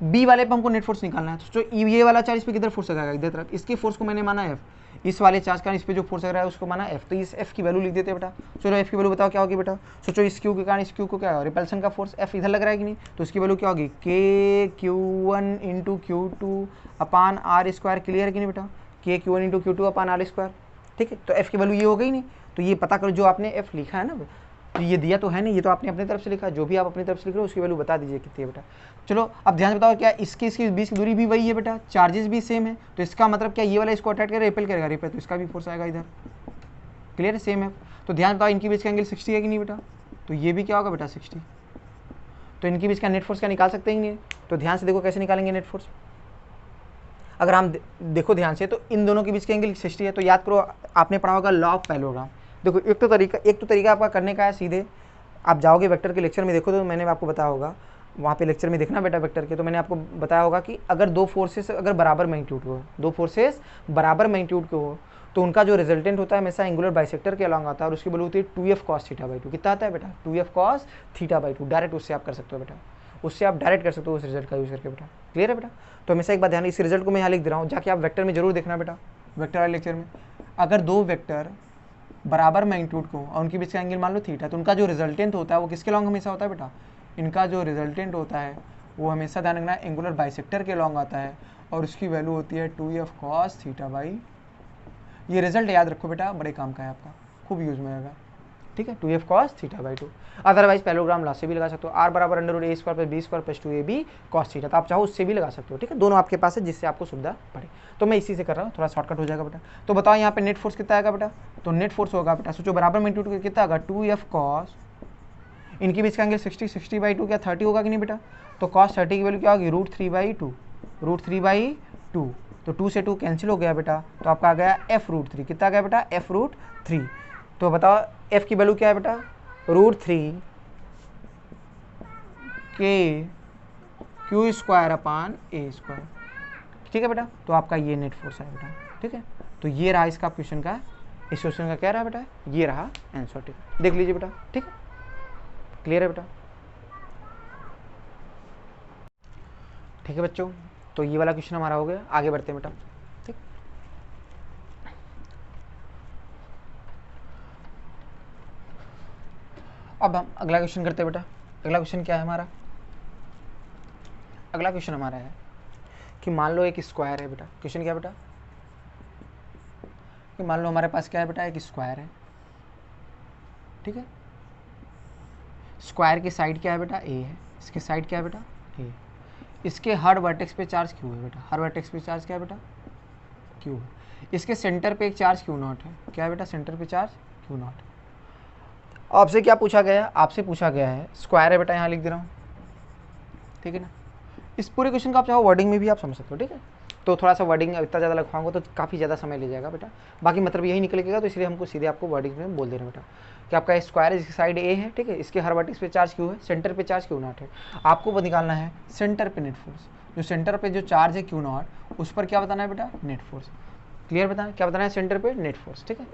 बी वाले पे हमको नेट फोर्स निकालना है, तो सोचो ये वाला चार्ज इस पे किधर फोर्स लगाएगा, इधर तरफ। इसके फोर्स को मैंने माना एफ, इस वाले चार्ज का इस पे जो फोर्स लग रहा है उसको माना एफ, तो इस एफ की वैल्यू लिख देते हैं बेटा। चलो एफ की वैल्यू बताओ क्या होगी बेटा। सोचो इस क्यू के कारण इस क्यू को क्या रिपल्सन का फोर्स एफ इधर लग रहा है कि नहीं, तो इसकी वैल्यू क्या होगी, K Q1 into Q2 upon R square. Clear है कि नहीं बेटा, के Q1 into Q2 upon R square, ठीक है। तो एफ की वैल्यू ये हो गई नहीं, तो ये पता करो जो आपने एफ लिखा है ना, तो ये दिया तो है नहीं, ये तो आपने अपनी तरफ से लिखा है, जो भी आप अपनी तरफ से लिख रहे हो उसकी वैल्यू बता दीजिए कितनी है बेटा। चलो अब ध्यान से बताओ, क्या इसके बीच की दूरी भी वही है बेटा, चार्जेस भी सेम है, तो इसका मतलब क्या ये वाला इसको अटैक करेगा, रिपेल करेगा, रिपेल, तो इसका भी फोर्स आएगा इधर। क्लियर है, सेम है। तो ध्यान बताओ इनकी बीच का एंगल 60 है कि नहीं बेटा, तो ये भी क्या होगा बेटा 60। तो इनकी बीच का नेट फोर्स क्या निकाल सकते हैं नहीं, तो ध्यान से देखो कैसे निकालेंगे नेट फोर्स। अगर हम देखो ध्यान से, तो इन दोनों के बीच के एंगल 60 है, तो याद करो आपने पढ़ा होगा लॉ ऑफ पैरेललोग्राम। देखो एक तो तरीका आपका करने का है, सीधे आप जाओगे वेक्टर के लेक्चर में, देखो तो मैंने आपको बताया होगा, वहाँ पे लेक्चर में देखना बेटा वेक्टर के, तो मैंने आपको बताया होगा कि अगर दो फोर्सेस अगर बराबर मैग्नीट्यूड हो, दो फोर्सेस बराबर मैग्नीट्यूड के हो, तो उनका जो रिजल्टेंट होता है हमेशा एंगुलर बाइसेक्टर के अलॉन्ग आता है, और उसकी वैल्यू होती है 2f cos θ/2। कितना आता है बेटा, 2f cos θ/2। डायरेक्ट उससे आप कर सकते हो बेटा, उससे आप डायरेक्ट कर सकते हो उस रिजल्ट का यूज करके बेटा। क्लियर है बेटा, तो हमेशा एक बात ध्यान, इस रिजल्ट को मैं यहाँ लिख दे रहा हूँ, जाके आप वेक्टर में जरूर देखना बेटा, वेक्टर वाले लेक्चर में। अगर दो वेक्टर बराबर मैग्नीट्यूड को और उनके बीच का एंगल मान लो थीटा, तो उनका जो रिजल्टेंट होता है वो किसके लॉन्ग हमेशा होता है बेटा, इनका जो रिजल्टेंट होता है वो हमेशा ध्यान रखना एंगुलर बाइसेक्टर के लॉन्ग आता है, और उसकी वैल्यू होती है 2f cos θ/। ये रिजल्ट याद रखो बेटा, बड़े काम का है आपका, खूब यूज में आएगा, ठीक है। 2f cos θ/2। Otherwise parallelogram law से भी लगा सकते हो, r बराबर √a² + b² + 2ab cos θ, तो आप चाहो उससे भी लगा सकते हो, ठीक है। दोनों आपके पास है, जिससे आपको सुविधा पड़े। तो मैं इसी से कर रहा हूँ, थोड़ा शॉर्टकट हो जाएगा बेटा। तो बताओ यहाँ पे नेट फोर्स कितना आएगा बेटा, तो नेट फोर्स होगा बेटा, सोचो बराबर मैग्नीट्यूड कितना होगा 2f cos, इनके बीच का एंगल 60/2 क्या 30 होगा कि नहीं बेटा, तो cos 30 की वैल्यू क्या होगी √3/2, √3/2, तो 2 से 2 कैंसिल हो गया बेटा, तो आपका आ गया f√3। कितना आ गया बेटा, f√3। तो बताओ f की वैल्यू क्या है बेटा, √3 के Q² अपान a², ठीक है बेटा। तो आपका ये नेट फोर्स है बेटा, ठीक है। तो ये रहा इसका क्वेश्चन का, इस क्वेश्चन का क्या रहा बेटा, ये रहा आंसर, ठीक है। देख लीजिए बेटा, ठीक है, क्लियर है बेटा, ठीक है बच्चों। तो ये वाला क्वेश्चन हमारा हो गया, आगे बढ़ते हैं बेटा, ठीक। अब हम अगला क्वेश्चन करते हैं बेटा। अगला क्वेश्चन क्या है हमारा, अगला क्वेश्चन हमारा है कि मान लो एक स्क्वायर है बेटा। क्वेश्चन क्या है बेटा, कि मान लो हमारे पास क्या है बेटा, एक स्क्वायर है, ठीक है। स्क्वायर की साइड क्या है बेटा, ए है, इसकी साइड क्या है बेटा, ए, इसके हर वर्टेक्स पे चार्ज क्यू है बेटा, हर वर्टेक्स पे चार्ज क्या है बेटा, क्यू है, इसके सेंटर पे एक चार्ज क्यू नॉट है, क्या है बेटा, सेंटर पे चार्ज क्यू नॉट। आपसे क्या पूछा गया है, आपसे पूछा गया है स्क्वायर है बेटा, यहाँ लिख दे रहा हूँ, ठीक है ना। इस पूरे क्वेश्चन का आप चाहो वर्डिंग में भी आप समझ सकते हो, ठीक है। तो थोड़ा सा वर्डिंग इतना ज़्यादा लिखवाऊंगा तो काफ़ी ज़्यादा समय ले जाएगा बेटा, बाकी मतलब यही निकलेगा, तो इसलिए हमको सीधे आपको वर्डिंग में बोल दे रहे हैं बेटा कि आपका स्क्वायर इसकी साइड ए है, ठीक है, इसके हर वर्टेक्स पे चार्ज क्यू है, सेंटर पे चार्ज क्यू नॉट है। आपको निकालना है सेंटर पे नेट फोर्स, जो सेंटर पे जो चार्ज है क्यू नॉट, उस पर क्या बताना है बेटा, नेट फोर्स। क्लियर बताना क्या बताना है, सेंटर पे नेट फोर्स, ठीक है।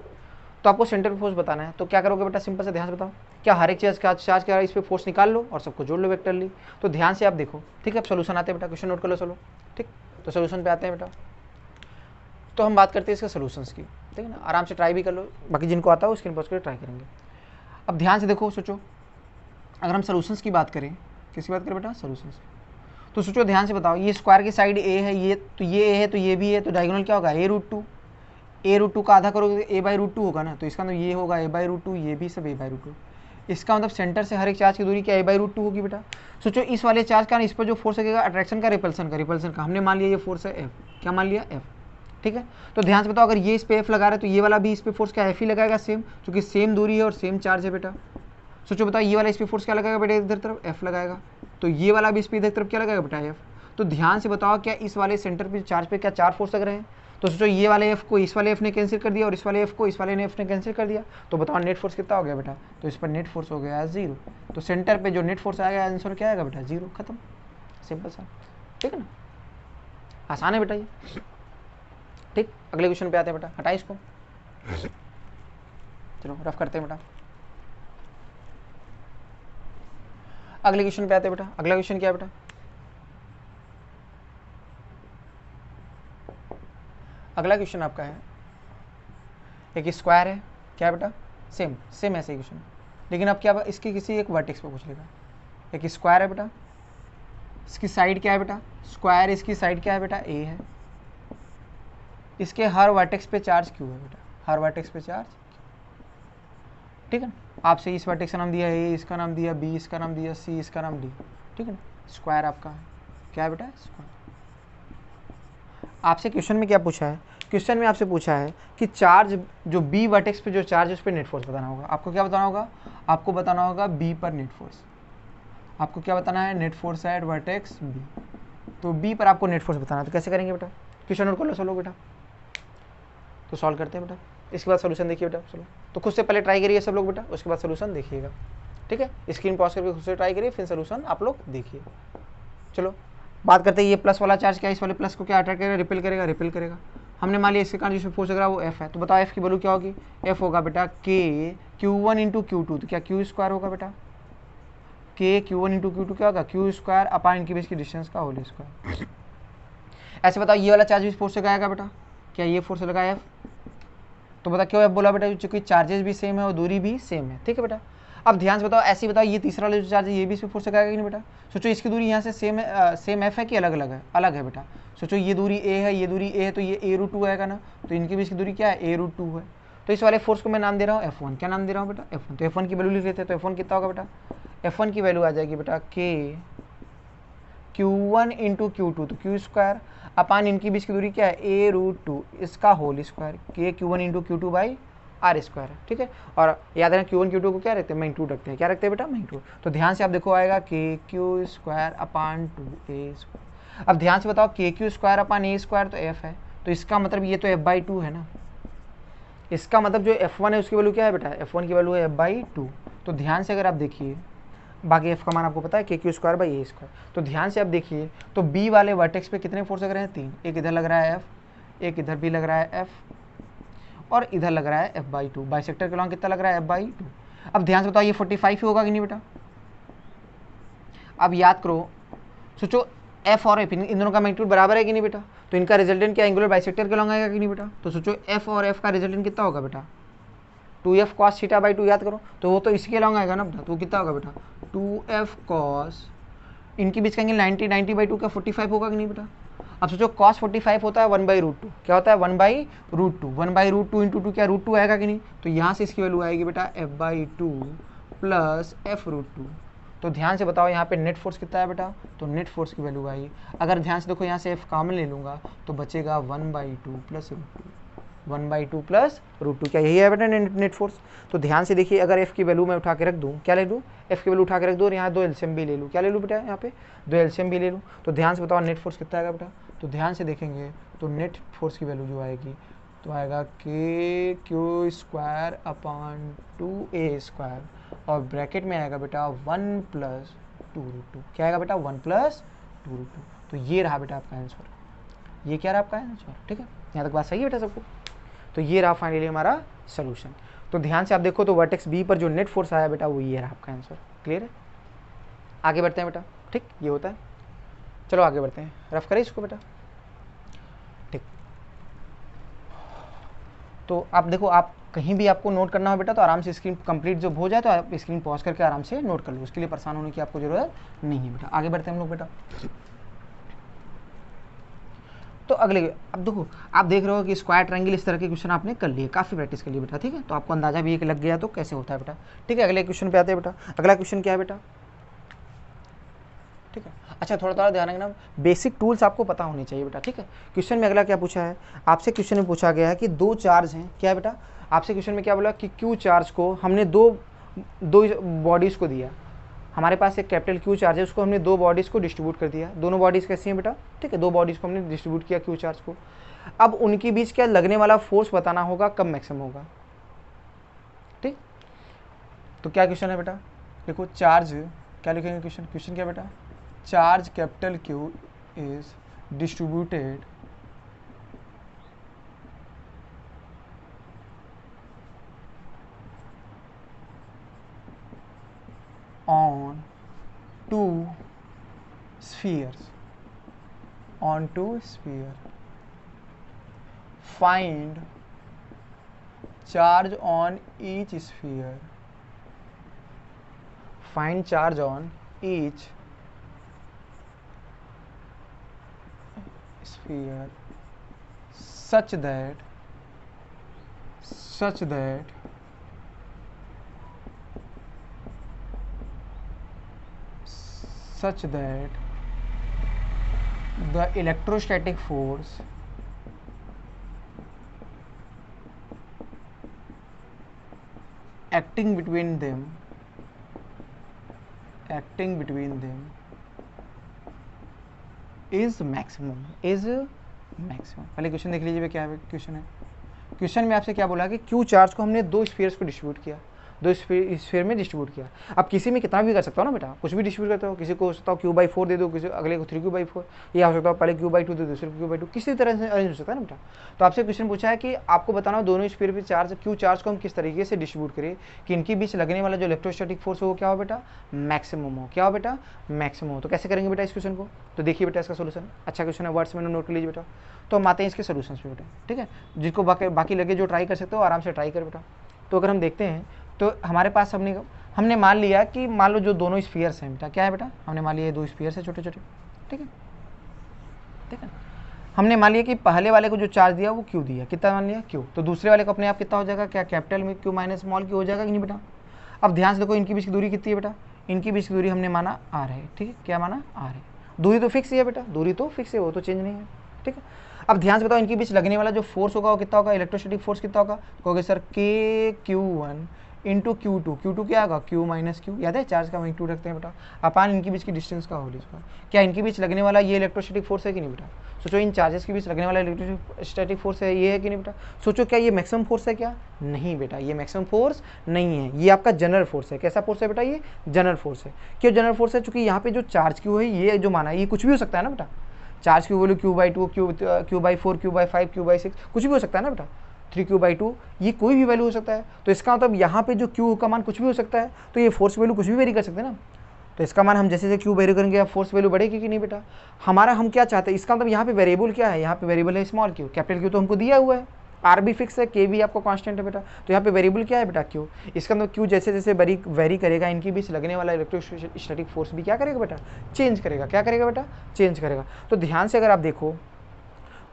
तो आपको सेंटर पे फोर्स बताना है, तो क्या करोगे बेटा, सिंपल से ध्यान से बताओ, क्या हर एक चीज़ का चार्ज क्या है, इस पर फोर्स निकाल लो और सबको जोड़ लो वेक्टरली। तो ध्यान से आप देखो, ठीक है। अब सोल्यूशन आते हैं बेटा, क्वेश्चन नोट कर लो, चलो ठीक। तो सोल्यूशन पे आते हैं बेटा, तो हम बात करते हैं इसके सोल्यूशंस की, ठीक है ना। आराम से ट्राई भी कर लो, बाकी जिनको आता हो स्क्रीन पॉज करके ट्राई करेंगे। अब ध्यान से देखो, सोचो, अगर हम सोल्यूशंस की बात करें, किसकी बात करें बेटा, सोल्यूशंस। तो सोचो ध्यान से बताओ, ये स्क्वायर की साइड ए है, ये तो ये ए है, तो ये भी है, तो डायगोनल क्या होगा, a√2। a√2 का आधा करोगे तो a/√2 होगा ना, तो इसका मतलब ये होगा a/√2, ये भी सब a/√2। इसका मतलब सेंटर से हर एक चार्ज की दूरी क्या a/√2 होगी बेटा। सोचो इस वाले चार्ज का इस पर जो फोर्स लगेगा, अट्रैक्शन का, रिपल्सन का हमने मान लिया ये फोर्स है F, क्या मान लिया F, ठीक है। तो ध्यान से बताओ, अगर ये इस पे F लगा रहा है तो ये वाला भी इस पे फोर्स क्या F ही लगाएगा सेम, क्योंकि सेम दूरी है और सेम चार्ज है बेटा। सोचो बताओ, ये वाला इस पे फोर्स क्या लगाएगा बेटा, इधर तरफ F लगाएगा, तो ये वाला भी इस पे इधर तरफ क्या लगाएगा बेटा, F। तो ध्यान से बताओ, क्या इस वाले सेंटर पे चार्ज पे क्या चार फोर्स लग रहे हैं। तो सोचो ये वाले F को इस वाले F ने कैंसिल कर दिया और इस वाले F को इस वाले F ने कैंसिल कर दिया, तो बताओ नेट फोर्स कितना हो गया बेटा। तो इस पर नेट फोर्स हो गया 0। तो सेंटर पे जो नेट फोर्स आएगा, आंसर क्या आएगा बेटा, 0, खत्म, सिंपल सा, ठीक है ना। आसान है बेटा ये, ठीक। अगले क्वेश्चन पे आते हैं बेटा, हटाइए इसको, चलो रफ करते हैं बेटा। अगले क्वेश्चन पे आते हैं बेटा। अगला क्वेश्चन क्या है बेटा, अगला क्वेश्चन आपका है, एक स्क्वायर है, क्या है बेटा, सेम ऐसे ही क्वेश्चन, लेकिन अब क्या इसकी किसी एक वर्टेक्स पे पूछ लेगा। एक स्क्वायर है बेटा, इसकी साइड क्या है बेटा, स्क्वायर इसकी साइड क्या है बेटा, ए है, इसके हर वर्टेक्स पे चार्ज क्यू है बेटा, हर वर्टेक्स पे चार्ज, ठीक है ना। आपसे इस वर्टेक्स का नाम दिया ए, इसका नाम दिया बी, इसका नाम दिया सी, इसका नाम डी, ठीक है ना। स्क्वायर आपका क्या है बेटा, स्क्वायर। आपसे क्वेश्चन में क्या पूछा है, क्वेश्चन में आपसे पूछा है कि चार्ज जो बी वर्टेक्स पे जो चार्ज है उस पर नेट फोर्स बताना होगा। आपको क्या बताना होगा, आपको बताना होगा बी पर नेट फोर्स। आपको क्या बताना है, net force at vertex B. तो बी पर आपको नेट फोर्स बताना है, तो कैसे करेंगे बेटा, क्वेश्चन नोट कर लो सब लोग बेटा। तो सॉल्व करते हैं बेटा, इसके बाद सोल्यूशन देखिए बेटा, चलो। तो खुद से पहले ट्राई करिए सब लोग बेटा, उसके बाद सोल्यूशन देखिएगा, ठीक है। स्क्रीन पॉज करके खुद से ट्राई करिए, फिर सोल्यूशन आप लोग देखिए। चलो बात करते हैं, ये प्लस वाला चार्ज क्या है, इस वाले प्लस को क्या अट्रैक्ट करेगा, रिपेल करेगा, रिपेल करेगा। हमने मान लिया इसके कारण जिसमें फोर्स लग रहा है वो F है, तो बताओ F की वैल्यू क्या होगी, F होगा बेटा K Q1 इंटू Q2, तो क्या Q स्क्वायर होगा बेटा, K Q1 इंटू Q2 क्या होगा, Q स्क्वायर अपान इनके बीच की डिस्टेंस का होल स्क्वायर। ऐसे बताओ ये वाला चार्ज भी फोर्स से लगाएगा बेटा, क्या ये फोर्स लगा F, तो बता क्यों F बोला बेटा, चूंकि चार्जेस भी सेम है और दूरी भी सेम है, ठीक है बेटा। अब ध्यान से बताओ, ऐसे ही बताओ, ये तीसरा वाला जो चार्ज है ये भी इस पर फोर्स लगाएगा कि नहीं बेटा। सोचो इसकी दूरी यहाँ से सेम है, सेम F है कि अलग अलग है, अलग है बेटा। सोचो ये दूरी A है, ये दूरी A है, तो ये a√2 आएगा ना, तो इनके बीच की दूरी क्या है, a√2 है। तो इस वाले फोर्स को मैं नाम दे रहा हूँ F1, क्या नाम दे रहा हूँ बेटा, F1। तो F1 की वैल्यू लिख लेते हैं, तो F1 कितना होगा बेटा, F1 की वैल्यू आ जाएगी बेटा K Q1 इंटू Q2, तो Q स्क्वायर अपान इनके बीच की दूरी क्या है, a√2, इसका whole square, K Q1 into Q2 by are square है, ठीक है। और याद रखना Q1 Q2 को क्या रखते हैं, मैग्नीट्यूड रखते हैं, क्या रखते हैं बेटा, मैग्नीट्यूड। तो ध्यान से आप देखो आएगा K Q square upon 2a square. अब ध्यान से बताओ K Q square upon a square तो F है, तो इसका मतलब ये तो F/2 है ना, इसका मतलब जो F1 है उसकी वैल्यू क्या है बेटा, F1 की वैल्यू है F/2। तो ध्यान से अगर आप देखिए, बाकी F का मान आपको पता है K Q square by a square. तो ध्यान से आप देखिए, तो B वाले वर्टेक्स पे कितने फोर्स लग रहे हैं, 3, एक इधर लग रहा है F, एक इधर भी लग रहा है F, और इधर लग रहा है F/2। बाइसेक्टर के लॉन्ग कितना लग रहा है, F/2। अब ध्यान से बताओ ये 45 ही होगा कि नहीं बेटा। अब याद करो, सोचो F और F इन दोनों का मैग्नीट्यूड बराबर है कि नहीं बेटा, तो इनका रिजल्टेंट क्या एंगुलर बाइसेक्टर के लॉन्ग आएगा कि नहीं बेटा। तो सोचो F और F का रिजल्टेंट कितना होगा बेटा, 2F cos θ/2, याद करो, तो वो तो इसके लॉन्ग आएगा ना बेटा, तो वो कितना होगा बेटा, 2F cos, इनके बीच का एंगल 90/2 का 45 होगा कि नहीं बेटा। अब सोचो cos 45 होता है 1/√2, क्या होता है 1/√2, 1/√2 इंटू 2 क्या √2 आएगा कि नहीं, तो यहाँ से इसकी वैल्यू आएगी बेटा F/2 प्लस F√2। तो ध्यान से बताओ यहाँ पे नेट फोर्स कितना है बेटा, तो नेट फोर्स की वैल्यू आई, अगर ध्यान से देखो यहाँ से F कॉमन ले लूँगा तो बचेगा 1/2 प्लस √2, 1/2 प्लस √2। क्या यही है बेटा नेट फोर्स? तो ध्यान से देखिए, अगर F की वैल्यू मैं उठा के रख दूँ, क्या ले लूँ, F की वैल्यू उठा के रख दूँ और यहाँ 2 LCM भी ले लूँ, क्या ले लूँ बेटा, यहाँ पे 2 LCM भी ले लूँ। तो ध्यान से बताओ नेट फोर्स कितना आएगा बेटा, तो ध्यान से देखेंगे तो नेट फोर्स की वैल्यू जो आएगी तो आएगा KQ² अपान 2A² और ब्रैकेट में आएगा बेटा 1 प्लस 2√2। क्या आएगा बेटा, 1 प्लस 2√2। तो ये रहा बेटा आपका आंसर, ये क्या रहा आपका आंसर, ठीक है, यहाँ तक बात सही है बेटा सबको। तो ये रहा फाइनली हमारा सोल्यूशन। तो ध्यान से आप देखो तो वर्टेक्स बी पर जो नेट फोर्स आया बेटा वो ये रहा आपका आंसर। क्लियर है, आगे बढ़ते हैं बेटा, ठीक, ये होता है। चलो आगे बढ़ते हैं, रफ करें इसको बेटा, ठीक। तो आप देखो, आप कहीं भी आपको नोट करना हो बेटा तो आराम से स्क्रीन कंप्लीट जब हो जाए तो आप स्क्रीन पॉज करके आराम से नोट कर लो, उसके लिए परेशान होने की आपको जरूरत नहीं है बेटा। आगे बढ़ते हैं हम लोग बेटा। तो अगले, अब देखो आप देख रहे हो कि स्क्वायर ट्रायंगल इस तरह के क्वेश्चन आपने कर लिए, काफ़ी प्रैक्टिस कर लिए बेटा, ठीक है। तो आपको अंदाजा भी एक लग गया तो कैसे होता है बेटा, ठीक है। अगले क्वेश्चन पे आते हैं बेटा। अगला क्वेश्चन क्या है बेटा, ठीक है। अच्छा, थोड़ा ध्यान रखना, बेसिक टूल्स आपको पता होने चाहिए बेटा, ठीक है। क्वेश्चन में अगला क्या पूछा है आपसे, क्वेश्चन में पूछा गया है कि 2 चार्ज हैं, क्या है बेटा, आपसे क्वेश्चन में क्या बोला कि Q चार्ज को हमने दो बॉडीज़ को दिया, हमारे पास एक कैपिटल Q चार्ज है, उसको हमने 2 बॉडीज़ को डिस्ट्रीब्यूट कर दिया। दोनों बॉडीज़ कैसी हैं बेटा, ठीक है, 2 बॉडीज़ को हमने डिस्ट्रीब्यूट किया Q चार्ज को। अब उनके बीच क्या लगने वाला फोर्स बताना होगा, कब मैक्सिमम होगा, ठीक। तो क्या क्वेश्चन है बेटा, देखो चार्ज, क्या लिखेंगे क्वेश्चन, क्वेश्चन क्या बेटा, charge capital Q is distributed on 2 spheres, on 2 sphere, find charge on each sphere, find charge on each sphere such that the electrostatic force acting between them is maximum, पहले question देख लीजिए क्या question है। Question में आपसे क्या बोला कि Q चार्ज को हमने 2 स्फीयर्स को डिस्ट्रीब्यूट किया, 2 स्फीयर में डिस्ट्रीब्यूट किया। अब किसी में कितना भी कर सकता हो ना बेटा, कुछ भी डिस्ट्रीब्यूट करते हो, किसी को हो सकता हो Q/4 दे दो, किसी अगले को 3Q/4, या हो सकता हो पहले Q/2 दे दो, दूसरे Q/2, किसी तरह से अरेंज हो सकता है ना बेटा। तो आपसे क्वेश्चन पूछा है कि आपको बताना दोनों स्फीयर पे चार्ज Q चार्ज को हम किस तरीके से डिस्ट्रीब्यूट करें कि इनके बीच लगने वाला जो इलेक्ट्रोस्टैटिक फोर्स हो क्या हो बेटा, मैक्सिमम हो। क्या हो बेटा, मैक्सिमम हो। तो कैसे करेंगे बेटा इस क्वेश्चन को, तो देखिए बेटा इसका सोल्यूशन, अच्छा क्वेश्चन है, वर्ड्स में नोट कर लीजिए बेटा। तो हम आते हैं इसके सोल्यूशन पे बेटा, ठीक है। जिसको बाकी लगे जो ट्राई कर सकते हो आराम से ट्राई कर बेटा। तो अगर हम देखते हैं तो हमारे पास हमने मान लिया कि मान लो जो दोनों स्फीयर्स हैं बेटा, क्या है बेटा, हमने मान लिया 2 स्फीयर्स है छोटे छोटे, ठीक है, ठीक है। हमने मान लिया कि पहले वाले को जो चार्ज दिया वो Q दिया, कितना मान लिया Q, तो दूसरे वाले को अपने आप कितना हो जाएगा, क्या कैपिटल में Q माइनस स्मॉल Q हो जाएगा कि नहीं बेटा। अब ध्यान से देखो इनकी बीच की दूरी कितनी है बेटा, इनकी बीच की दूरी हमने माना R है, ठीक है, क्या माना R है। दूरी तो फिक्स ही है बेटा, दूरी तो फिक्स है, वो तो चेंज नहीं है, ठीक है। अब ध्यान से बताओ इनके बीच लगने वाला जो फोर्स होगा वो कितना होगा, इलेक्ट्रोस्टैटिक फोर्स कितना होगा, कहोगे सर KQ1 इंटू Q2 क्या होगा, Q माइनस Q, याद है चार्ज का वहीं 2 रखते हैं बेटा, अपान इनके बीच की डिस्टेंस का होल स्क्वायर। क्या इनके बीच लगने वाला ये इलेक्ट्रोस्टैटिक फोर्स है कि नहीं बेटा, सोचो इन चार्जेस के बीच लगने वाला इलेक्ट्रोस्टैटिक फोर्स है, ये है कि नहीं बेटा, सोचो क्या ये मैक्सिमम फोर्स है क्या, नहीं बेटा ये मैक्सिमम फोर्स नहीं है, ये आपका जनरल फोर्स है। कैसा फोर्स है बेटा, ये जनरल फोर्स है। क्यों जनरल फोर्स है, चूंकि यहाँ पे जो चार्ज Q है ये जो माना है ये कुछ भी हो सकता है ना बेटा, चार्ज की value Q/2, Q/4, Q/5, Q/6 कुछ भी हो सकता है ना बेटा, 3Q/2 ये कोई भी वैल्यू हो सकता है। तो इसका मतलब यहाँ पे जो Q का मान कुछ भी हो सकता है, तो ये फोर्स वैल्यू कुछ भी वेरी कर सकते हैं ना। तो इसका मान हम जैसे Q वेरी करेंगे फोर्स वैल्यू बढ़ेगी कि नहीं बेटा। हमारा हम क्या चाहते हैं, इसका मतलब यहाँ पे वेरिएबल क्या है, यहाँ पे वेरिएबल है स्मॉल Q, कैपिटल Q तो हमको दिया हुआ है, R भी फिक्स है, K भी आपको कांस्टेंट है बेटा। तो यहाँ पे वेरिएबल क्या है बेटा Q, इसका मतलब Q जैसे जैसे वेरी करेगा इनके बीच लगने वाला इलेक्ट्रोस्टैटिक फोर्स भी क्या करेगा बेटा, चेंज करेगा। क्या करेगा बेटा, चेंज करेगा। तो ध्यान से अगर आप देखो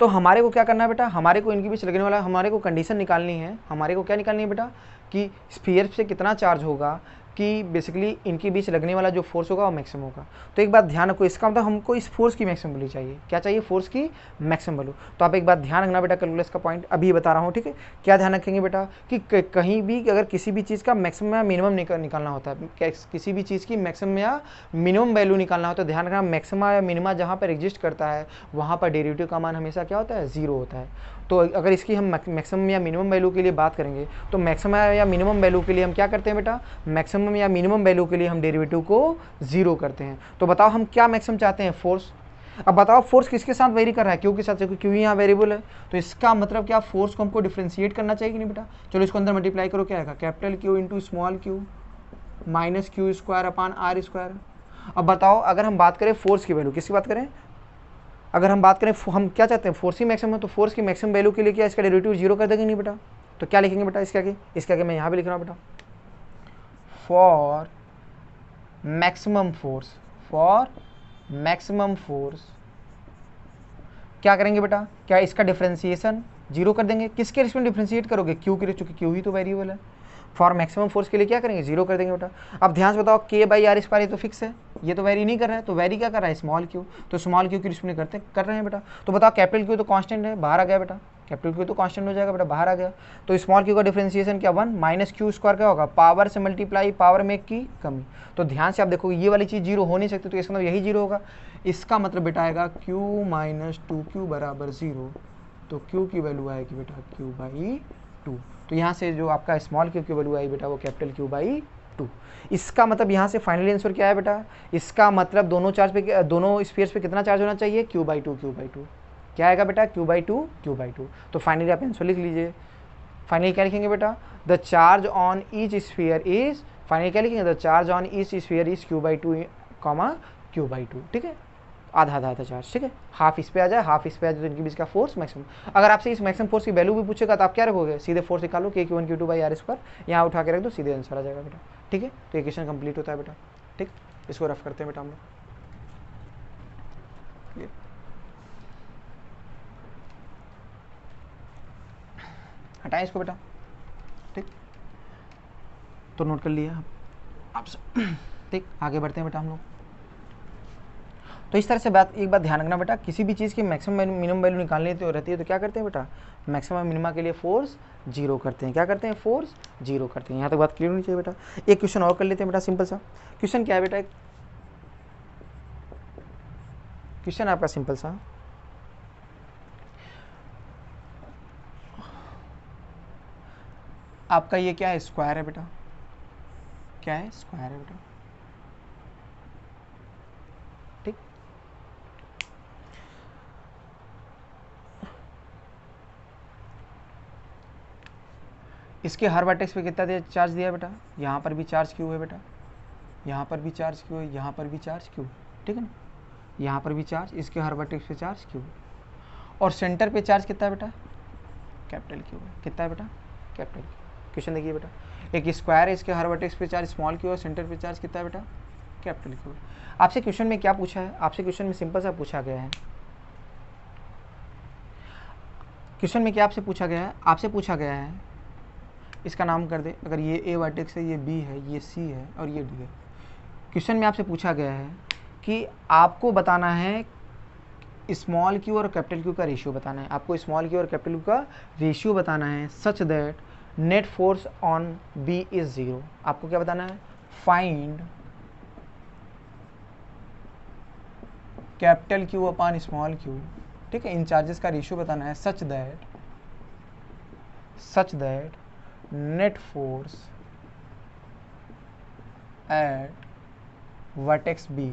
तो हमारे को क्या करना है बेटा, हमारे को इनके बीच लगने वाला हमारे को कंडीशन निकालनी है, हमारे को क्या निकालनी है बेटा कि स्फीयर से कितना चार्ज होगा कि बेसिकली इनके बीच लगने वाला जो फोर्स होगा वो मैक्सिमम होगा। तो एक बात ध्यान रखो, इसका मतलब हमको इस फोर्स की मैक्सिमम वैल्यू चाहिए। क्या चाहिए? फोर्स की मैक्सिमम वैल्यू। तो आप एक बात ध्यान रखना बेटा, कैलकुलस का पॉइंट अभी बता रहा हूँ, ठीक है। क्या ध्यान रखेंगे बेटा कि कहीं भी अगर किसी भी चीज़ का मैक्सिमम या मिनिमम निकालना होता है, किसी भी चीज़ की मैक्सिमम या मिनिमम वैल्यू निकालना होता है, ध्यान रखना मैक्सिमा या मिनिमा जहाँ पर एग्जिस्ट करता है वहाँ पर डेरिवेटिव का मान हमेशा क्या होता है? 0 होता है। तो अगर इसकी हम मैक्सिमम या मिनिमम वैल्यू के लिए बात करेंगे तो मैक्सिमम या मिनिमम वैल्यू के लिए हम क्या करते हैं बेटा? मैक्सिमम या मिनिमम वैल्यू के लिए हम डेरिवेटिव को 0 करते हैं। तो बताओ हम क्या मैक्सिमम चाहते हैं? फोर्स। अब बताओ फोर्स किसके साथ वेरी कर रहा है? क्यू के साथ, क्योंकि क्यू यहाँ वेरिएबल है। तो इसका मतलब क्या फोर्स को हमको डिफ्रेंशिएट करना चाहिए कि नहीं बेटा? चलो इसको अंदर मल्टीप्लाई करो, क्या आएगा? Capital Q into small Q minus Q square upon R square. अब बताओ अगर हम बात करें फोर्स की वैल्यू, किसकी बात करें? अगर हम बात करें हम क्या चाहते हैं? फोर्स की मैक्सिमम है, तो फोर्स की मैक्सिमम वैल्यू के लिए क्या इसका डेरिवेटिव 0 कर देंगे नहीं बेटा? तो क्या लिखेंगे बेटा इसके आगे? इसके आगे मैं यहाँ भी लिख रहा हूँ बेटा, for maximum force, for maximum force क्या करेंगे बेटा? क्या इसका डिफरेंशिएशन 0 कर देंगे? किसके रिस्पेक्ट डिफरेंशिएट करोगे? क्यू के, चूंकि क्यू ही तो वेरिएबल है। फॉर मैक्सिमम फोर्स के लिए क्या करेंगे? 0 कर देंगे बेटा। अब ध्यान से बताओ, के बाई आर स्क्वायर ये तो फिक्स है, ये तो वेरी नहीं कर रहा है, तो वेरी क्या कर रहा है? Small Q. तो स्मॉल क्यू की रिस्पेक्ट कर रहे हैं बेटा। तो बताओ कैपिटल क्यू तो कांस्टेंट है, बाहर आ गया बेटा, कैपिटल क्यू तो कांस्टेंट हो जाएगा बेटा, बाहर आ गया। तो स्मॉल क्यू का डिफरेंशिएशन क्या? 1 माइनस क्यू स्क्वायर क्या होगा? पावर से मल्टीप्लाई पावर में की कमी। तो ध्यान से आप देखो, ये वाली चीज़ 0 हो नहीं सकती, तो इसका मतलब यही 0 होगा। इसका मतलब बेटा आएगा q माइनस 2q बराबर 0। तो q की वैल्यू आएगी बेटा q बाई 2। तो यहाँ से जो आपका स्मॉल q की वैल्यू आई बेटा वो कैपिटल Q बाई 2। इसका मतलब यहाँ से फाइनली आंसर क्या है बेटा? इसका मतलब दोनों चार्ज पे, दोनों स्फीयर्स पे कितना चार्ज होना चाहिए? q by 2, q by 2। क्या आएगा बेटा? q by 2, q by 2। तो फाइनली आप आंसर लिख लीजिए। फाइनली क्या लिखेंगे बेटा? The charge on each sphere is, finally क्या लिखेंगे? The charge on each sphere is q by 2 comma q by 2, ठीक है। आधा आधा आधा चार्ज, ठीक है। हाफ इस पे आ जाए, हाफ इस पे आ जाए, तो इनके बीच का फोर्स मैक्सिमम। अगर आपसे इस मैक्सिमम फोर्स की वैल्यू भी पूछेगा तो आप क्या रखोगे? सीधे फोर्स निकालो, k q 1 q 2 by are square, यहाँ उठा के रख दो, सीधे आंसर आ जाएगा बेटा, ठीक है। तो इक्वेशन कंप्लीट होता है बेटा, ठीक। इसको रफ करते हैं बेटा हम लोग, हटाएं इसको बेटा, ठीक। तो नोट कर लिया आप सब, ठीक। आगे बढ़ते हैं बेटा हम लोग। तो इस तरह से बात, एक बात ध्यान रखना बेटा, किसी भी चीज़ की मैक्सिमम मिनिमम वैल्यू निकालनी तो रहती है, तो क्या करते हैं बेटा? मैक्सिमम मिनिमा के लिए फोर्स 0 करते हैं। क्या करते हैं? फोर्स 0 करते हैं। यहाँ तक बात क्लियर होनी चाहिए बेटा। एक क्वेश्चन और कर लेते हैं बेटा, सिंपल सा क्वेश्चन। क्या है बेटा? क्वेश्चन आपका सिंपल सा, आपका ये क्या है? स्क्वायर है बेटा। क्या है? स्क्वायर है बेटा, ठीक। इसके हर वर्टेक्स पे कितना दिया चार्ज दिया बेटा? यहाँ पर भी चार्ज क्यू है बेटा, यहाँ पर भी चार्ज क्यू है, यहाँ पर भी चार्ज क्यू, ठीक है ना। यहाँ पर भी चार्ज, इसके हर वर्टेक्स पे चार्ज क्यू, और सेंटर पे चार्ज कितना है बेटा? कैपिटल क्यू है। कितना है बेटा? Capital Q. क्वेश्चन देखिए बेटा, एक स्क्वायर है, इसके हर वर्टेक्स पे चार्ज स्मॉल क्यू और सेंटर पे चार्ज कितना है बेटा? Capital Q. आपसे क्वेश्चन में क्या पूछा है? आपसे क्वेश्चन में सिंपल सा पूछा गया है, क्वेश्चन में क्या आपसे पूछा गया है? आपसे पूछा गया है, इसका नाम कर दे, अगर ये ए वर्टेक्स है, ये बी है, ये सी है और ये डी है। क्वेश्चन में आपसे पूछा गया है कि आपको बताना है स्मॉल क्यू और कैपिटल क्यू का रेशियो बताना है। आपको स्मॉल क्यू और कैपिटल क्यू का रेशियो बताना है such that net force on B is 0। आपको क्या बताना है? Find capital Q upon small q, ठीक है। इन चार्जेस का रेशियो बताना है such that net force at vertex B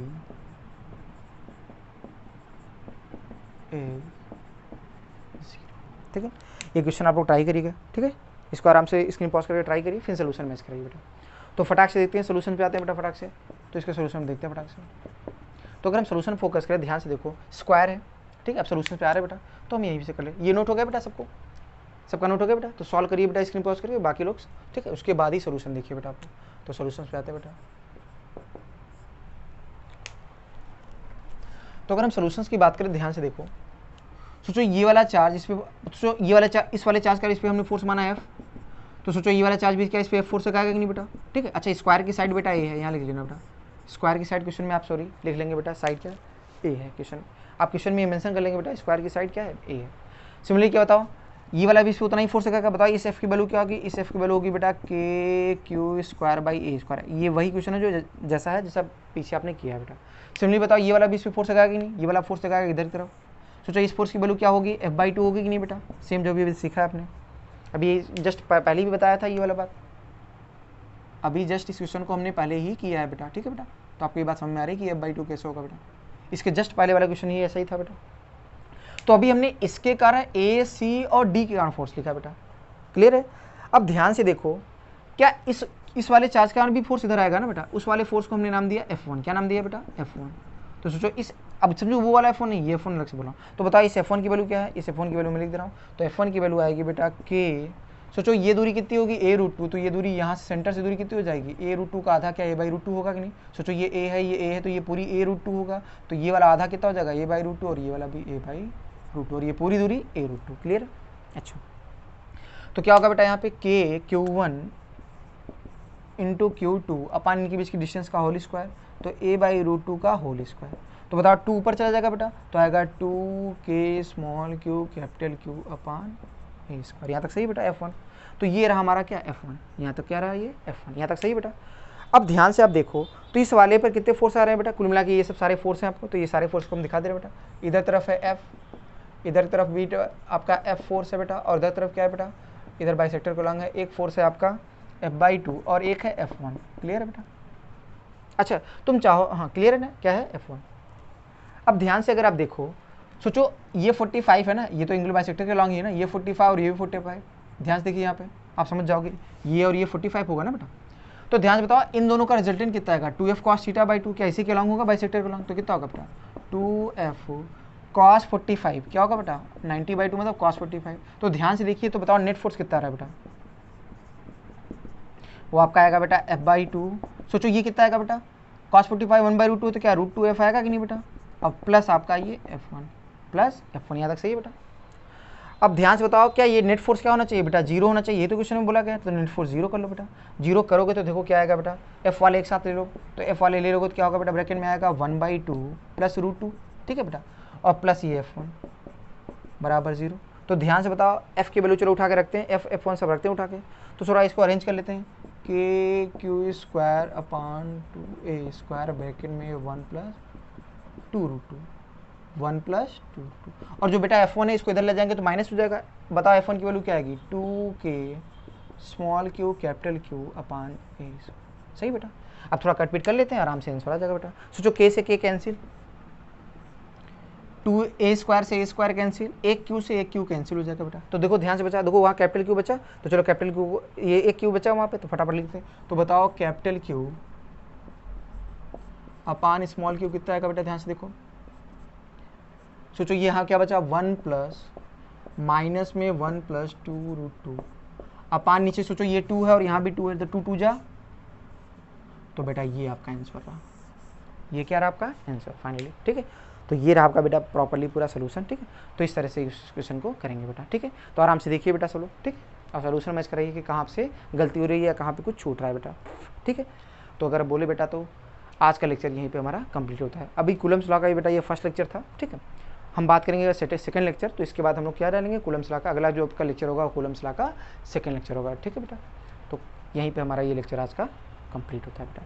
ठीक है। ये क्वेश्चन आप लोग ट्राई करिएगा, ठीक है। इसको आराम से स्क्रीन पॉज करके ट्राई करिए, फिर सोल्यूशन मैच कराइए बेटा। तो फटाक से देखते हैं, सोल्यूशन पे आते हैं बेटा फटाक से। तो इसका सोल्यूशन देखते हैं फटाक से। तो अगर हम सोल्यूशन फोकस करें, ध्यान से देखो, स्क्वायर है, ठीक है। अब सोल्यूशन पे आ रहे हैं बेटा, तो हम यहीं से कर ले। ये नोट हो गया बेटा सबको? सबका नोट हो गया बेटा? तो सॉल्व करिए बेटा, स्क्रीन पॉज करिए बाकी लोग, ठीक है। उसके बाद ही सोल्यूशन देखिए बेटा आपको। तो सोल्यूशन पे आते हैं बेटा। तो अगर हम सोल्यूशंस की बात करें, ध्यान से देखो, सोचो ये वाला चार्ज इस पे, सोचो ये वाला चार्ज, इस वाले चार्ज का इस पे हमने फोर्स माना F, तो सोचो ये वाला चार्ज भी क्या इस पे F4 से आएगा कि नहीं बेटा, ठीक है। अच्छा स्क्वायर की साइड बेटा ए है, यहाँ लिख लेना बेटा, स्क्वायर की साइड क्वेश्चन में आप सॉरी लिख लेंगे बेटा, साइड क्या है ए है क्वेश्चन, आप क्वेश्चन में मेंशन कर लेंगे बेटा स्क्वायर की साइड क्या है ए है। सिमिलरली क्या बताओ, ये वाला भी इस पे उतना ही फोर्स लगाएगा, बताओ इस एफ की वैल्यू क्या होगी, इस एफ की वैल्यू होगी बेटा के Q square by A square, ये वही क्वेश्चन है जो जैसा है जैसा पीछे आपने किया है बेटा। सिमिलरली बताओ ये वाला भी इस पे फोर्स लगाएगा कि नहीं, ये वाला फोर्स लगाएगा इधर की तरफ, सोचो इस फोर्स की वैल्यू क्या होगी F/2 होगी कि नहीं बेटा, सेम जो भी सीखा है आपने अभी, जस्ट पहले भी बताया था ये वाला बात, अभी जस्ट इस क्वेश्चन को हमने पहले ही किया है बेटा, ठीक है बेटा। तो आपको ये बात समझ में आ रही है कि F/2 कैसे होगा बेटा, इसके जस्ट पहले वाला क्वेश्चन ही ऐसा ही था बेटा। तो अभी हमने इसके कारण ए सी और डी के कारण फोर्स लिखा बेटा, क्लियर है। अब ध्यान से देखो, क्या इस वाले चार्ज के कारण भी फोर्स इधर आएगा ना बेटा, उस वाले फोर्स को हमने नाम दिया F1, क्या नाम दिया बेटा F1। तो सोचो इस, अब समझो वो वाला F1 नहीं, ये F1 अलग से बोला, तो बताओ इस F1 की वैल्यू क्या है, इस F1 की वैल्यू मैं लिख दे रहा हूँ, तो F1 की वैल्यू आएगी बेटा के, सोचो ये दूरी कितनी होगी a√2, तो ये दूरी यहाँ से सेंटर से दूरी कितनी हो जाएगी a√2 का आधा क्या a/√2 होगा कि नहीं, सोचो ये a है ये a है, तो ये पूरी a√2 होगा, तो ये वाला आधा कितना हो जाएगा a/√2 और ये वाला भी a/√2 और ये पूरी दूरी a√2, क्लियर। अच्छा तो क्या होगा बेटा यहाँ पे k q1 इंटू Q2 अपान इनके बीच की डिस्टेंस का होल स्क्वायर, तो a/√2 का होल स्क्वायर, तो बताओ 2 ऊपर चला जाएगा बेटा, तो आएगा 2k small q capital Q अपान ए स्क्वायर, यहाँ तक सही बेटा F1। तो ये रहा हमारा क्या F1, यहाँ तक क्या रहा ये F1, यहाँ तक सही बेटा। अब ध्यान से आप देखो, तो इस वाले पर कितने फोर्स आ रहे हैं बेटा, कुल मिला के ये सब सारे फोर्स हैं आपको, तो ये सारे फोर्स को हम दिखा दे रहे हैं बेटा, इधर तरफ है F, इधर तरफ भी आपका F फोर्स है बेटा, और इधर तरफ क्या है बेटा, इधर बाइसेक्टर को लॉन्ग है, एक फोर्स है आपका F/2 और एक है F1, क्लियर है बेटा। अच्छा तुम चाहो, हाँ क्लियर है ना, क्या है F1। अब ध्यान से अगर आप देखो, सोचो ये 45 है ना, ये तो एंगल बाइसेक्टर के लॉन्ग ही है ना, ये 45 और ये भी 45, ध्यान से देखिए यहाँ पे आप समझ जाओगे, ये और ये 45 होगा ना बेटा। तो ध्यान से बताओ इन दोनों का रिजल्टेंट कितना आएगा, 2f cos θ/2, क्या इसी के लॉन्ग होगा बाइसेक्टर के लॉन्ग, तो कितना होगा बेटा 2f cos 45, क्या होगा बेटा 90/2 मतलब cos 45। तो ध्यान से देखिए, तो बताओ नेट फोर्स कितना आ रहा है बेटा, वो आपका आएगा बेटा F/2, सोचो ये कितना आएगा बेटा cos 45 1/√2, तो क्या √2f आएगा कि नहीं बेटा, अब प्लस आपका ये F1 प्लस F1, यहाँ तक सही है बेटा। अब ध्यान से बताओ क्या ये नेट फोर्स क्या होना चाहिए बेटा, 0 होना चाहिए, ये तो क्वेश्चन में बोला गया, तो नेट फोर्स 0 कर लो बेटा, 0 करोगे तो देखो क्या आएगा बेटा, F वाले एक साथ ले लो, तो F वाले ले लोगे तो क्या होगा बेटा, ब्रैकेट में आएगा 1/2 प्लस √2, ठीक है बेटा, और प्लस ये F1 बराबर 0। तो ध्यान से बताओ F की वैल्यू चलो उठा के रखते हैं, F1 सब रखते हैं उठा के, तो थोड़ा इसको अरेंज कर लेते हैं, के क्यू स्क्वायर अपान 2a स्क्वायर ब्रैकेट में 1 + 2√2 1 + 2 और जो बेटा F1 है इसको इधर ले जाएंगे तो माइनस हो जाएगा। बताओ F1 की वैल्यू क्या आएगी, 2k small q capital Q upon a, सही बेटा। अब थोड़ा कट पिट कर लेते हैं, आराम से आंसर आ जाएगा बेटा। सोचो k से k कैंसिल, 2a स्क्वायर से a स्क्वायर कैंसिल, एक q से एक q कैंसिल हो जाएगा बेटा। तो देखो ध्यान से बचा, देखो वहाँ कैपिटल Q बचा, तो चलो कैपिटल Q, ये एक q बचा वहाँ पे, तो फटाफट लिखते हैं। तो बताओ कैपिटल Q अपान स्मॉल q कितना आएगा बेटा, ध्यान से देखो। सोचो ये यहाँ क्या बचा, 1 प्लस माइनस में 1 + 2√2 अपान नीचे सोचो ये 2 है और यहाँ भी 2 है, तो 2 2 जा, तो बेटा ये आपका आंसर रहा, ये क्या रहा आपका आंसर फाइनली, ठीक है। तो ये रहा आपका बेटा प्रॉपर्ली पूरा सोल्यूशन, ठीक है। तो इस तरह से इस क्वेश्चन को करेंगे बेटा, ठीक है। तो आराम से देखिए बेटा सोलो, ठीक है, और सोल्यूशन मैच कराइए कि कहाँ से गलती हो रही है या कहाँ पे कुछ छूट रहा है बेटा, ठीक है। तो अगर बोले बेटा तो आज का लेक्चर यहीं पे हमारा कंप्लीट होता है। अभी कूलम्स लॉ का बेटा ये फर्स्ट लेक्चर था, ठीक है। हम बात करेंगे सेकंड लेक्चर, तो इसके बाद हम लोग क्या डालेंगे कूलम्स लॉ का, अगला जो आपका लेक्चर होगा वो कूलम्स लॉ का सेकंड लेक्चर होगा, ठीक है बेटा। तो यहीं पे हमारा ये लेक्चर आज का कंप्लीट होता है बेटा।